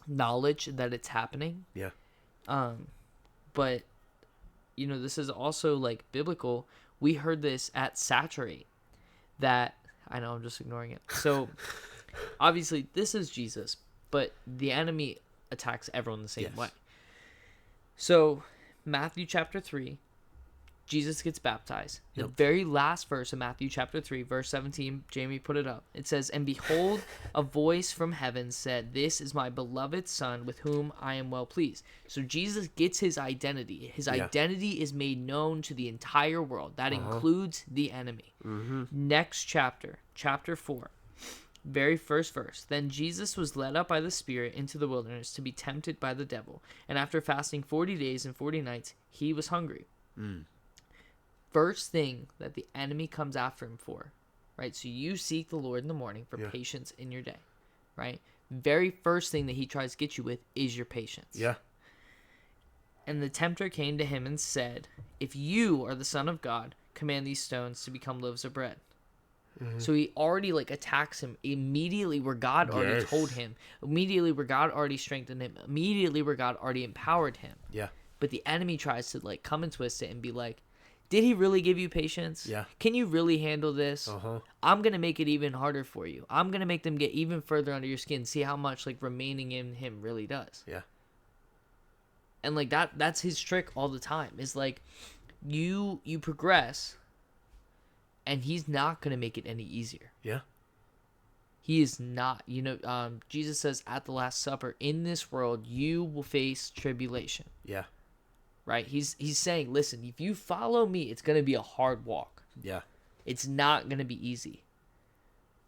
knowledge that it's happening. Yeah. But this is also like biblical. We heard this at Saturate that I know I'm just ignoring it. So obviously this is Jesus, but the enemy attacks everyone the same Yes. way. So Matthew chapter 3, Jesus gets baptized. The Yep. very last verse of Matthew chapter 3, verse 17, Jamie put it up. It says, "And behold, a voice from heaven said, 'This is my beloved Son, with whom I am well pleased.'" So Jesus gets his identity. His Yeah. identity is made known to the entire world. That includes the enemy. Mm-hmm. Next chapter, chapter 4. Very first verse. "Then Jesus was led up by the Spirit into the wilderness to be tempted by the devil. And after fasting 40 days and 40 nights, he was hungry." First thing that the enemy comes after him for, right? So you seek the Lord in the morning for Yeah. patience in your day, right? Very first thing that he tries to get you with is your patience. Yeah. "And the tempter came to him and said, 'If you are the Son of God, command these stones to become loaves of bread.'" So he already like attacks him immediately where God already Yes. told him, immediately where God already strengthened him, immediately where God already empowered him. Yeah. But the enemy tries to like come and twist it and be like, "Did he really give you patience? Yeah. Can you really handle this? Uh-huh. I'm going to make it even harder for you. I'm going to make them get even further under your skin. See how much like remaining in him really does." Yeah. And like that's his trick all the time. Is like you progress and he's not going to make it any easier. Yeah. He is not. Jesus says at the Last Supper, "In this world you will face tribulation." Yeah. Right? He's saying, listen, if you follow me, it's going to be a hard walk. Yeah. It's not going to be easy.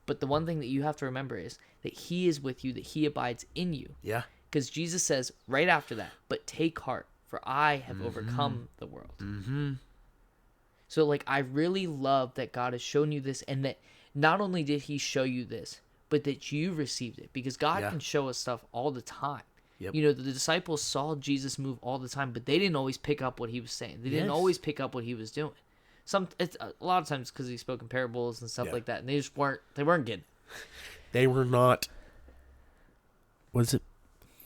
But the one thing that you have to remember is that he is with you, that he abides in you. Yeah. Because Jesus says right after that, "But take heart, for I have overcome the world." Mm-hmm. So like I really love that God has shown you this, and that not only did he show you this, but that you received it. Because God Yeah. can show us stuff all the time. Yep. The disciples saw Jesus move all the time, but they didn't always pick up what he was saying. They didn't Yes. always pick up what he was doing. It's a lot of times because he spoke in parables and stuff Yeah. like that, and they just weren't getting it. They were not. What is it?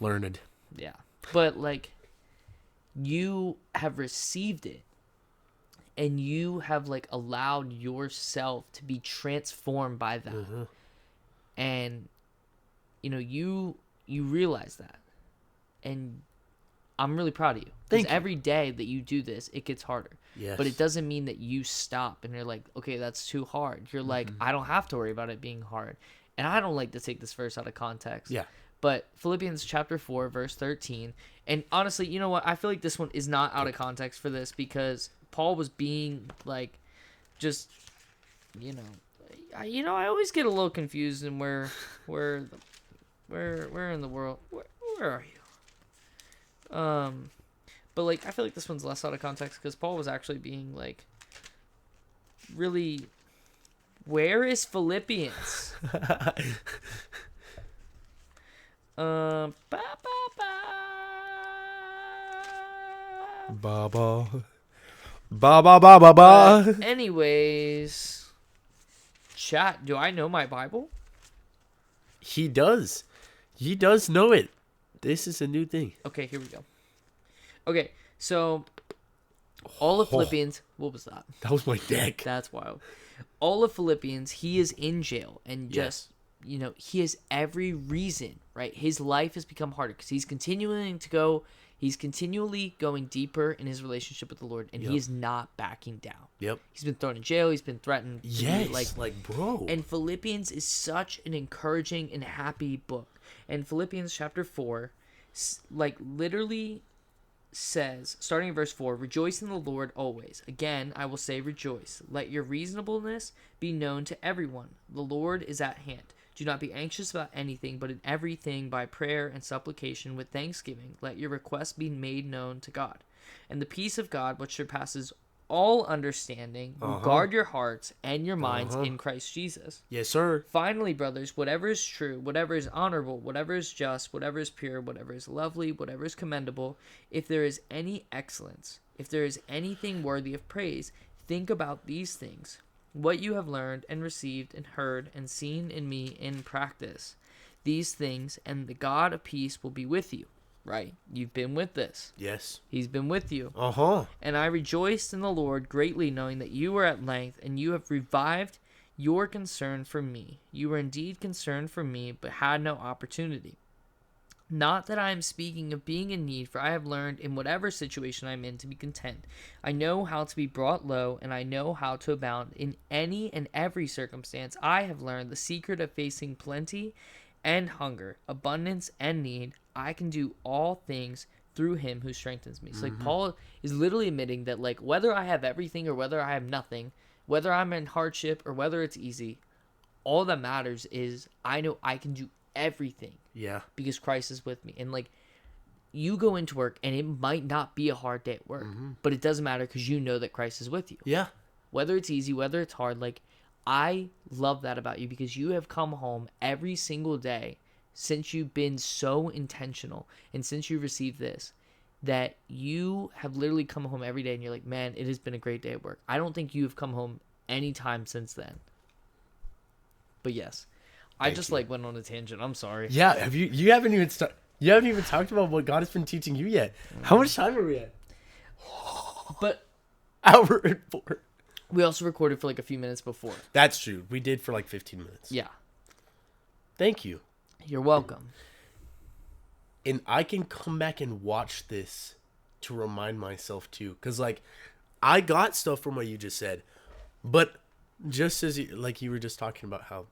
Learned. Yeah. But like you have received it, and you have like allowed yourself to be transformed by that. Mm-hmm. And you realize that, and I'm really proud of you. Thank Because you. every day that you do this, it gets harder. Yes. But it doesn't mean that you stop and you're like, okay, that's too hard. You're like, I don't have to worry about it being hard. And I don't like to take this verse out of context. Yeah. But Philippians chapter 4, verse 13. And honestly, you know what? I feel like this one is not out of context for this, because Paul was being like, just, I always get a little confused in where in the world, where are you? But like I feel like this one's less out of context because Paul was actually being like really. Where is Philippians? Ba, ba, ba. Ba ba ba ba ba ba ba. Anyways, chat. Do I know my Bible? He does. He does know it. This is a new thing. Okay, here we go. Okay, so all of Philippians. What was that? That was my deck. That's wild. All of Philippians, he is in jail and Yes. he has every reason, right? His life has become harder because he's continuing to go. He's continually going deeper in his relationship with the Lord, and he Yep. is not backing down. Yep. He's been thrown in jail. He's been threatened. to be, Yes. Like bro. And Philippians is such an encouraging and happy book. And Philippians chapter 4, like literally says, starting in verse 4, rejoice in the Lord always. Again, I will say rejoice. Let your reasonableness be known to everyone. The Lord is at hand. Do not be anxious about anything, but in everything by prayer and supplication with thanksgiving, let your requests be made known to God. And the peace of God, which surpasses all understanding, will guard your hearts and your minds in Christ Jesus. Yes, sir. Finally, brothers, whatever is true, whatever is honorable, whatever is just, whatever is pure, whatever is lovely, whatever is commendable, if there is any excellence, if there is anything worthy of praise, think about these things. What you have learned and received and heard and seen in me in practice. These things, and the God of peace will be with you. Right? You've been with this. Yes. He's been with you. Uh-huh. And I rejoiced in the Lord greatly, knowing that you were at length, and you have revived your concern for me. You were indeed concerned for me, but had no opportunity. Not that I am speaking of being in need, for I have learned in whatever situation I am in to be content. I know how to be brought low, and I know how to abound in any and every circumstance. I have learned the secret of facing plenty and hunger, abundance and need. I can do all things through him who strengthens me. So like Paul is literally admitting that like whether I have everything or whether I have nothing, whether I'm in hardship or whether it's easy, all that matters is I know I can do everything Yeah. because Christ is with me. And like you go into work and it might not be a hard day at work, but it doesn't matter because you know that Christ is with you. Yeah. Whether it's easy, whether it's hard, like I love that about you because you have come home every single day since you've been so intentional and since you received this, that you have literally come home every day and you're like, man, it has been a great day at work. I don't think you have come home any time since then. But yes, I Thank just you. like went on a tangent. I'm sorry. Yeah. Have you haven't even you haven't even talked about what God has been teaching you yet. How much time are we at? But Hour and 4. we also recorded for like a few minutes before. That's true. We did for like 15 minutes. Yeah. Thank you. You're welcome. And I can come back and watch this to remind myself too. Because, like, I got stuff from what you just said. But just as you, like you were just talking about how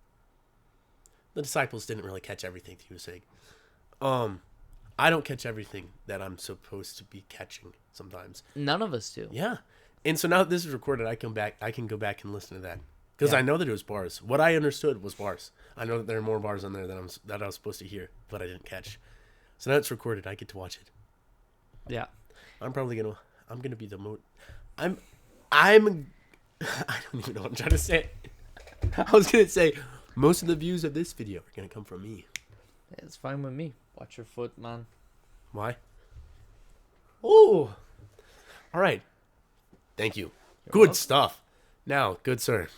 the disciples didn't really catch everything he was saying. I don't catch everything that I'm supposed to be catching sometimes. None of us do. Yeah. And so now that this is recorded, I can go back and listen to that. Because Yeah. I know that it was bars. What I understood was bars. I know that there are more bars on there that I was supposed to hear, but I didn't catch. So now it's recorded. I get to watch it. Yeah. I'm gonna be the I don't even know what I'm trying to say. I was gonna say most of the views of this video are gonna come from me. It's fine with me. Watch your foot, man. Why? Oh, all right. Thank you. Good welcome. stuff. Now, good sir,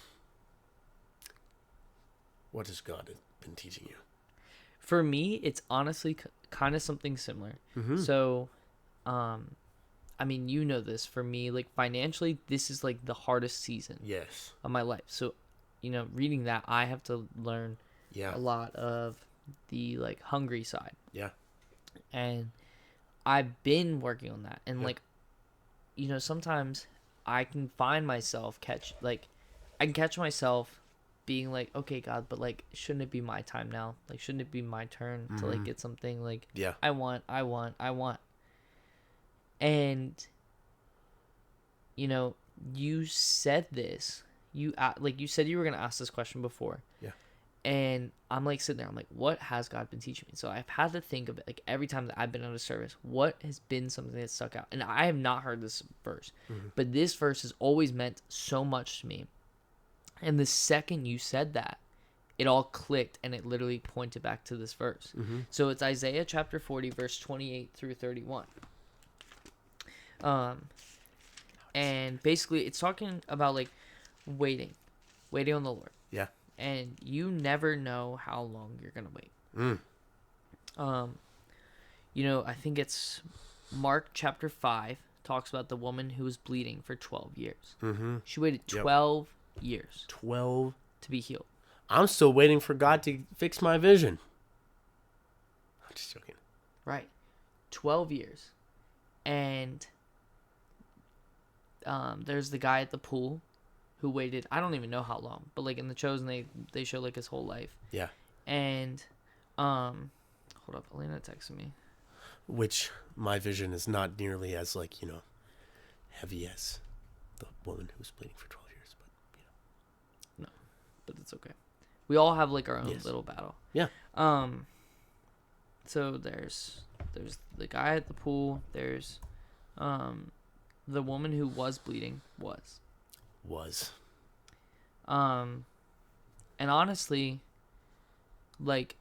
what has God been teaching you? For me, it's honestly kind of something similar. So, I mean, you know this. For me, like financially, this is like the hardest season Yes. of my life. So, reading that, I have to learn Yeah. a lot of the like hungry side. Yeah. And I've been working on that. And Yeah. like, sometimes I can find myself I can catch myself being like, okay, God, but like, shouldn't it be my time now? Like, shouldn't it be my turn to like get something? Like, Yeah. I want. And, you said this. You said you were going to ask this question before. Yeah. And I'm like sitting there, I'm like, what has God been teaching me? So I've had to think of it, like every time that I've been out of service, what has been something that stuck out? And I have not heard this verse, but this verse has always meant so much to me. And the second you said that, it all clicked and it literally pointed back to this verse. So it's Isaiah chapter 40, verse 28 through 31. And basically it's talking about like waiting on the Lord. Yeah. And you never know how long you're gonna wait. I think it's Mark chapter 5 talks about the woman who was bleeding for 12 years. She waited 12 years 12. to be healed. I'm still waiting for God to fix my vision. I'm just joking. Right. 12 years. And there's the guy at the pool who waited, I don't even know how long, but like in The Chosen, they show like his whole life. Yeah. And hold up, Elena texted me. Which my vision is not nearly as like, heavy as the woman who was bleeding for 12 years, but No, but it's okay. We all have like our own Yes. little battle. Yeah. So there's the guy at the pool. There's the woman who was bleeding was. And honestly, like,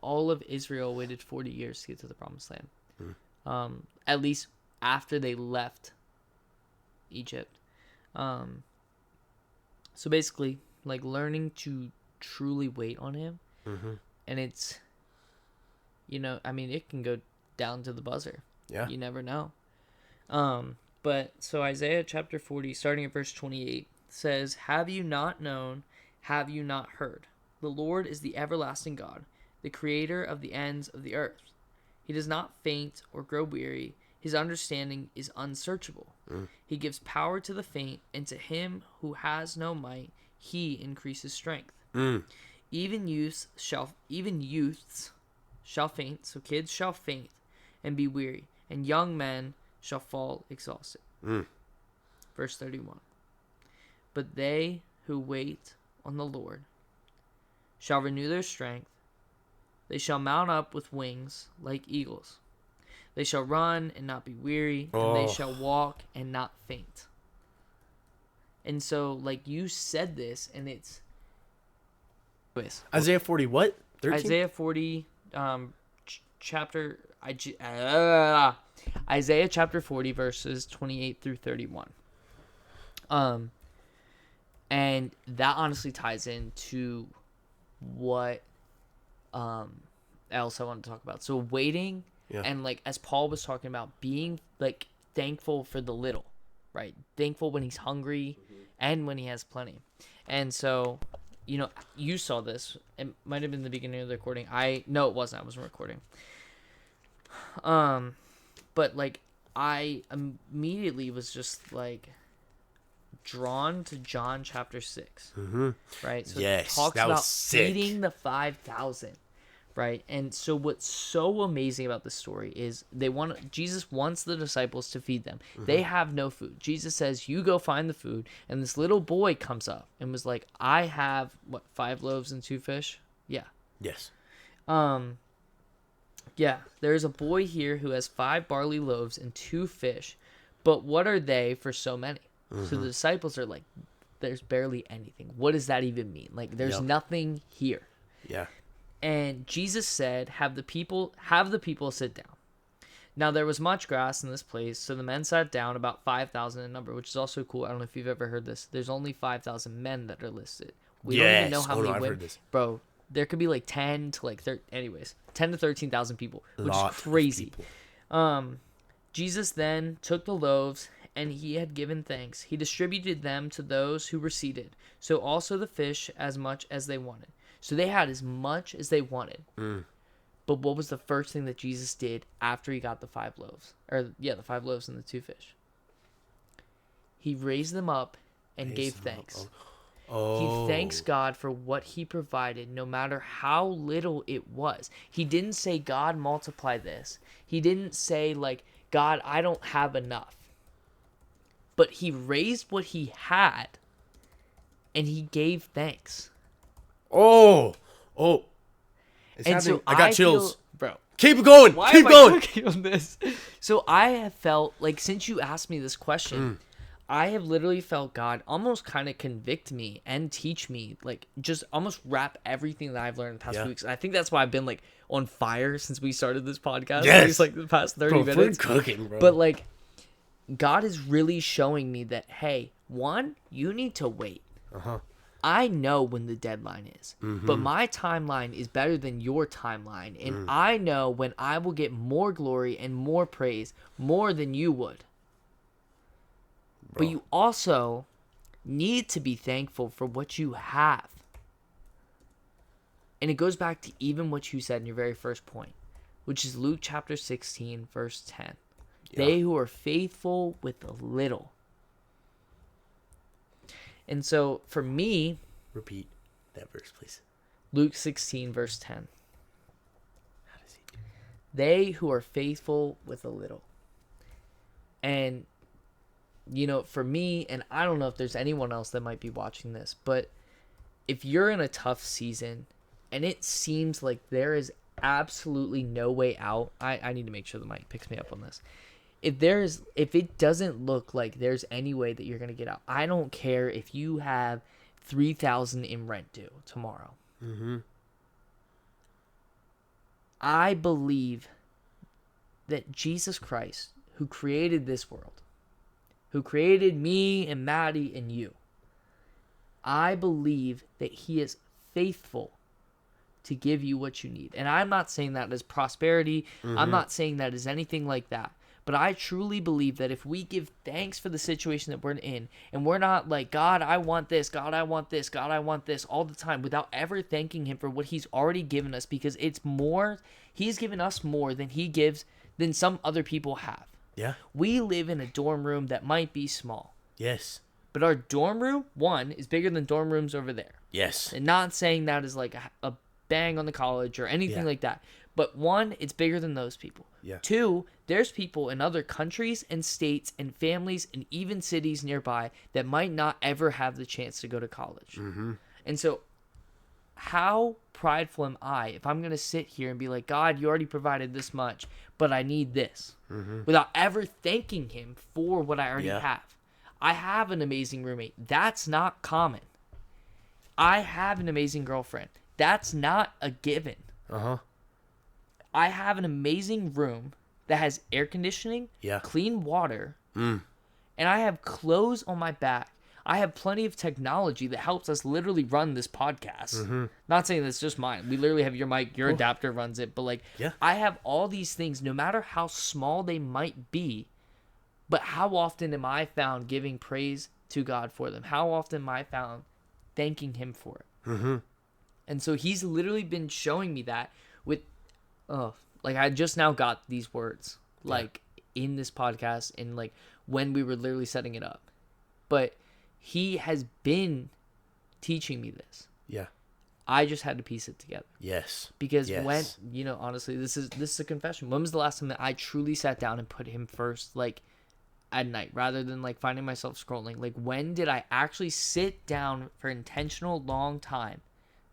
all of Israel waited 40 years to get to the promised land. At least after they left Egypt. So basically, like learning to truly wait on him. And it's, it can go down to the buzzer. Yeah. You never know. But so Isaiah chapter 40, starting at verse 28, says, "Have you not known? Have you not heard? The Lord is the everlasting God, the creator of the ends of the earth. He does not faint or grow weary. His understanding is unsearchable. He gives power to the faint, and to him who has no might, he increases strength. Even youths shall faint, so kids shall faint and be weary, and young men shall fall exhausted." Verse 31. "But they who wait on the Lord shall renew their strength. They shall mount up with wings like eagles. They shall run and not be weary, and they shall walk and not faint." And so, like, you said this, and it's... Isaiah 40 what? 13? Isaiah 40, Isaiah chapter 40, verses 28 through 31. And that honestly ties into what else I want to talk about. So waiting, and like as Paul was talking about, being like thankful for the little, right? Thankful when he's hungry and when he has plenty. And so, you saw this. It might have been the beginning of the recording. No, it wasn't. I wasn't recording. But like I immediately was just like drawn to John chapter 6, right? So Yes, it talks that was about sick. feeding the 5,000, right? And so what's so amazing about this story is Jesus wants the disciples to feed them. They have no food. Jesus says, "You go find the food," and this little boy comes up and was like, "I have 5 loaves and 2 fish." Yeah. Yes. Yeah, there's a boy here who has 5 barley loaves and 2 fish, but what are they for so many? So the disciples are like, there's barely anything. What does that even mean? Like, there's nothing here. Yeah. And Jesus said, have the people sit down. Now there was much grass in this place, so the men sat down, about 5,000 in number, which is also cool. I don't know if you've ever heard this. There's only 5,000 men that are listed. We don't even know how many I've women. heard this. Bro, there could be like 10 to like 30, anyways, 10 to 13,000 people, which Lot is of crazy. people. Jesus then took the loaves, and he had given thanks. He distributed them to those who were seated. So also the fish, as much as they wanted. So they had as much as they wanted. But what was the first thing that Jesus did after he got the 5 loaves? The 5 loaves and the 2 fish. He raised them up and gave thanks. He thanks God for what he provided, no matter how little it was. He didn't say, "God, multiply this." He didn't say, like, "God, I don't have enough." But he raised what he had, and he gave thanks. Oh, oh, it's And happening. so I got chills. bro. Keep going. Why Keep am going. I talking on this? So I have felt like since you asked me this question, I have literally felt God almost kind of convict me and teach me, like just almost wrap everything that I've learned in the past Yeah. few weeks. And I think that's why I've been like on fire since we started this podcast. Yes. At least like the past 30 Bro, minutes. we're cooking, bro. But like God is really showing me that, hey, one, you need to wait. Uh-huh. I know when the deadline is, but my timeline is better than your timeline. And I know when I will get more glory and more praise, more than you would. Bro. But you also need to be thankful for what you have. And it goes back to even what you said in your very first point, which is Luke chapter 16, verse 10. Yeah. They who are faithful with a little. And so for me, Repeat that verse, please. Luke 16, verse 10. How does he do? They who are faithful with a little. And, you know, for me, and I don't know if there's anyone else that might be watching this, but if you're in a tough season and it seems like there is absolutely no way out, I need to make sure the mic picks me up on this. If it doesn't look like there's any way that you're going to get out, I don't care if you have $3,000 in rent due tomorrow. Mm-hmm. I believe that Jesus Christ, who created this world, who created me and Maddie and you, I believe that he is faithful to give you what you need. And I'm not saying that as prosperity. I'm not saying that as anything like that. But I truly believe that if we give thanks for the situation that we're in, and we're not like, God, I want this, God, I want this, God, I want this all the time without ever thanking him for what he's already given us, because it's more, he's given us more than some other people have. Yeah. We live in a dorm room that might be small, Yes. but our dorm room, one, is bigger than dorm rooms over there. Yes. And not saying that is like a bang on the college or anything like that. But one, it's bigger than those people. Yeah. Two, there's people in other countries and states and families and even cities nearby that might not ever have the chance to go to college. Mm-hmm. And so how prideful am I if I'm going to sit here and be like, God, you already provided this much, but I need this, without ever thanking him for what I already have. I have an amazing roommate. That's not common. I have an amazing girlfriend. That's not a given. Uh-huh. I have an amazing room that has air conditioning, clean water, and I have clothes on my back. I have plenty of technology that helps us literally run this podcast. Not saying that's just mine. We literally have your mic, your adapter runs it, but like I have all these things, no matter how small they might be, but how often am I found giving praise to God for them? How often am I found thanking him for it? And so he's literally been showing me that with, like I just now got these words, like in this podcast and like when we were literally setting it up. But he has been teaching me this. Yeah. I just had to piece it together. Yes. Because when, you know, honestly, this is a confession. When was the last time that I truly sat down and put him first, like at night, rather than like finding myself scrolling? Like when did I actually sit down for intentional long time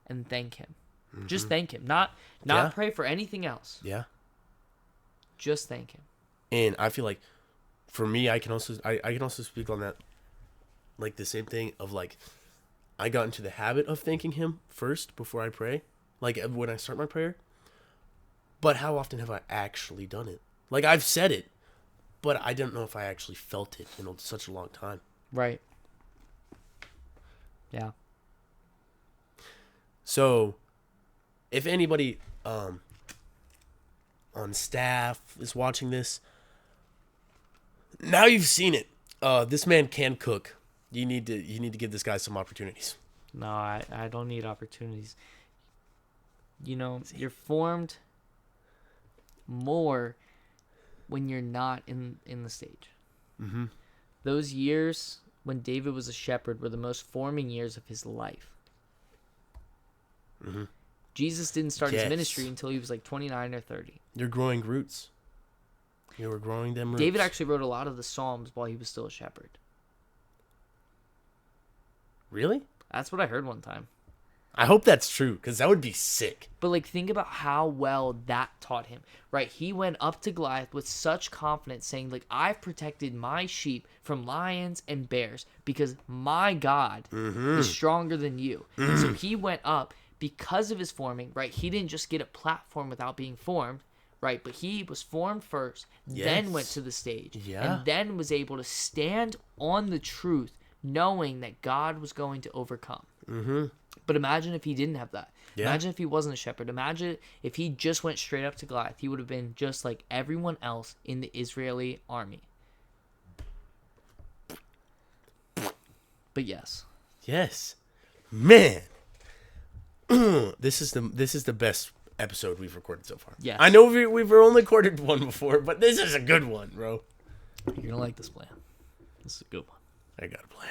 and thank him? Just thank him. Not pray for anything else. Yeah. Just thank him. And I feel like for me, I can also speak on that, like the same thing of like, I got into the habit of thanking him first before I pray, like when I start my prayer. But how often have I actually done it? Like I've said it, but I don't know if I actually felt it in such a long time. Right. Yeah. So, if anybody on staff is watching this, now you've seen it. This man can cook. You need to give this guy some opportunities. No, I don't need opportunities. You know, you're formed more when you're not in the stage. Mm-hmm. Those years when David was a shepherd were the most forming years of his life. Mm-hmm. Jesus didn't start his ministry until he was like 29 or 30. You're growing roots. You were growing them roots. David actually wrote a lot of the Psalms while he was still a shepherd. Really? That's what I heard one time. I hope that's true, because that would be sick. But like, think about how well that taught him, right? He went up to Goliath with such confidence, saying, like, I've protected my sheep from lions and bears because my God is stronger than you. And so he went up because of his forming, right? He didn't just get a platform without being formed, right? But he was formed first, then went to the stage, Yeah. and then was able to stand on the truth, knowing that God was going to overcome. But imagine if he didn't have that. Yeah. Imagine if he wasn't a shepherd. Imagine if he just went straight up to Goliath. He would have been just like everyone else in the Israeli army. But yes. Yes. Man. This is the best episode we've recorded so far. Yes. I know we've only recorded one before, but this is a good one, bro. You're going to like this plan. This is a good one. I got a plan.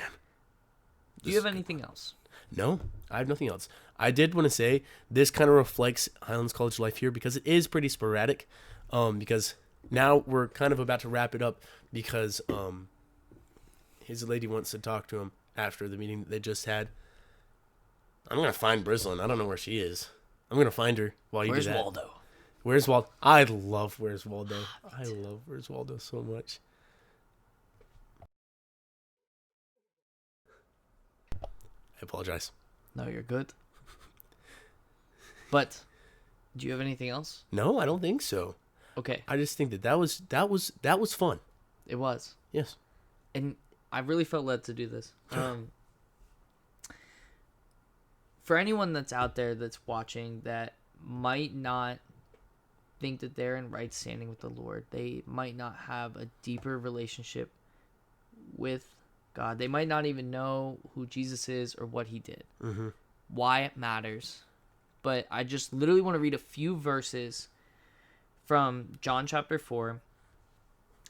Do you have anything else? No, I have nothing else. I did want to say this kind of reflects Highlands College life here because it is pretty sporadic. Because now we're kind of about to wrap it up because his lady wants to talk to him after the meeting that they just had. I'm gonna find Brislin. I don't know where she is. I'm gonna find her while you Where's do that. Waldo? Where's Waldo? I love Where's Waldo. I love Where's Waldo so much. I apologize. No, you're good. But do you have anything else? No, I don't think so. Okay, I just think that was fun. it was. Yes. And I really felt led to do this. For anyone that's out there that's watching that might not think that they're in right standing with the Lord, they might not have a deeper relationship with God. They might not even know who Jesus is or what he did, why it matters. But I just literally want to read a few verses from John chapter 4.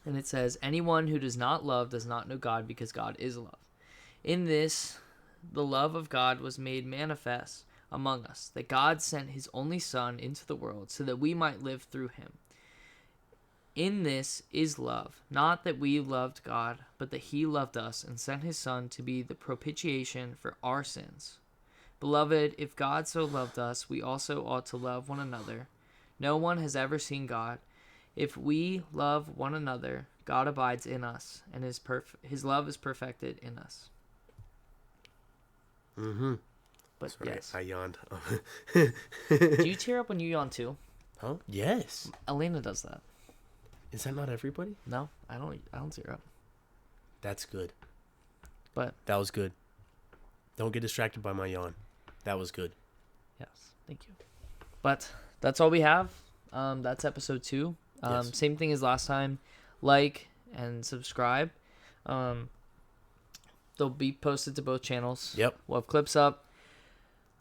And it says, anyone who does not love does not know God, because God is love. In this, the love of God was made manifest among us, that God sent his only Son into the world so that we might live through him. In this is love, not that we loved God, but that he loved us and sent his Son to be the propitiation for our sins. Beloved, if God so loved us, we also ought to love one another. No one has ever seen God. If we love one another, God abides in us, and his love is perfected in us. But Sorry, yes. I yawned. Do you tear up when you yawn too? Huh? Yes. Elena does that. Is that not everybody? No, I don't tear up. That's good. But That was good. Don't get distracted by my yawn. That was good. yes, thank you. But that's all we have. That's episode 2. Yes. Same thing as last time. Like and subscribe. They'll be posted to both channels. Yep. We'll have clips up.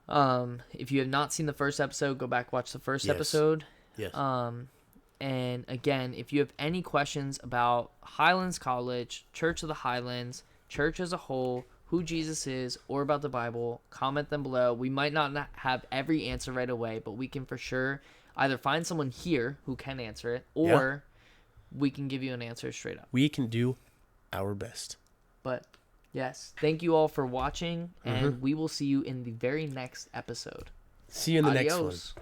If you have not seen the first episode, go back, watch the first Yes. episode. Yes. And again, if you have any questions about Highlands College, Church of the Highlands, church as a whole, who Jesus is, or about the Bible, comment them below. We might not have every answer right away, but we can for sure either find someone here who can answer it, or we can give you an answer straight up. We can do our best. But yes, thank you all for watching, and we will see you in the very next episode. See you in the next one. Adios.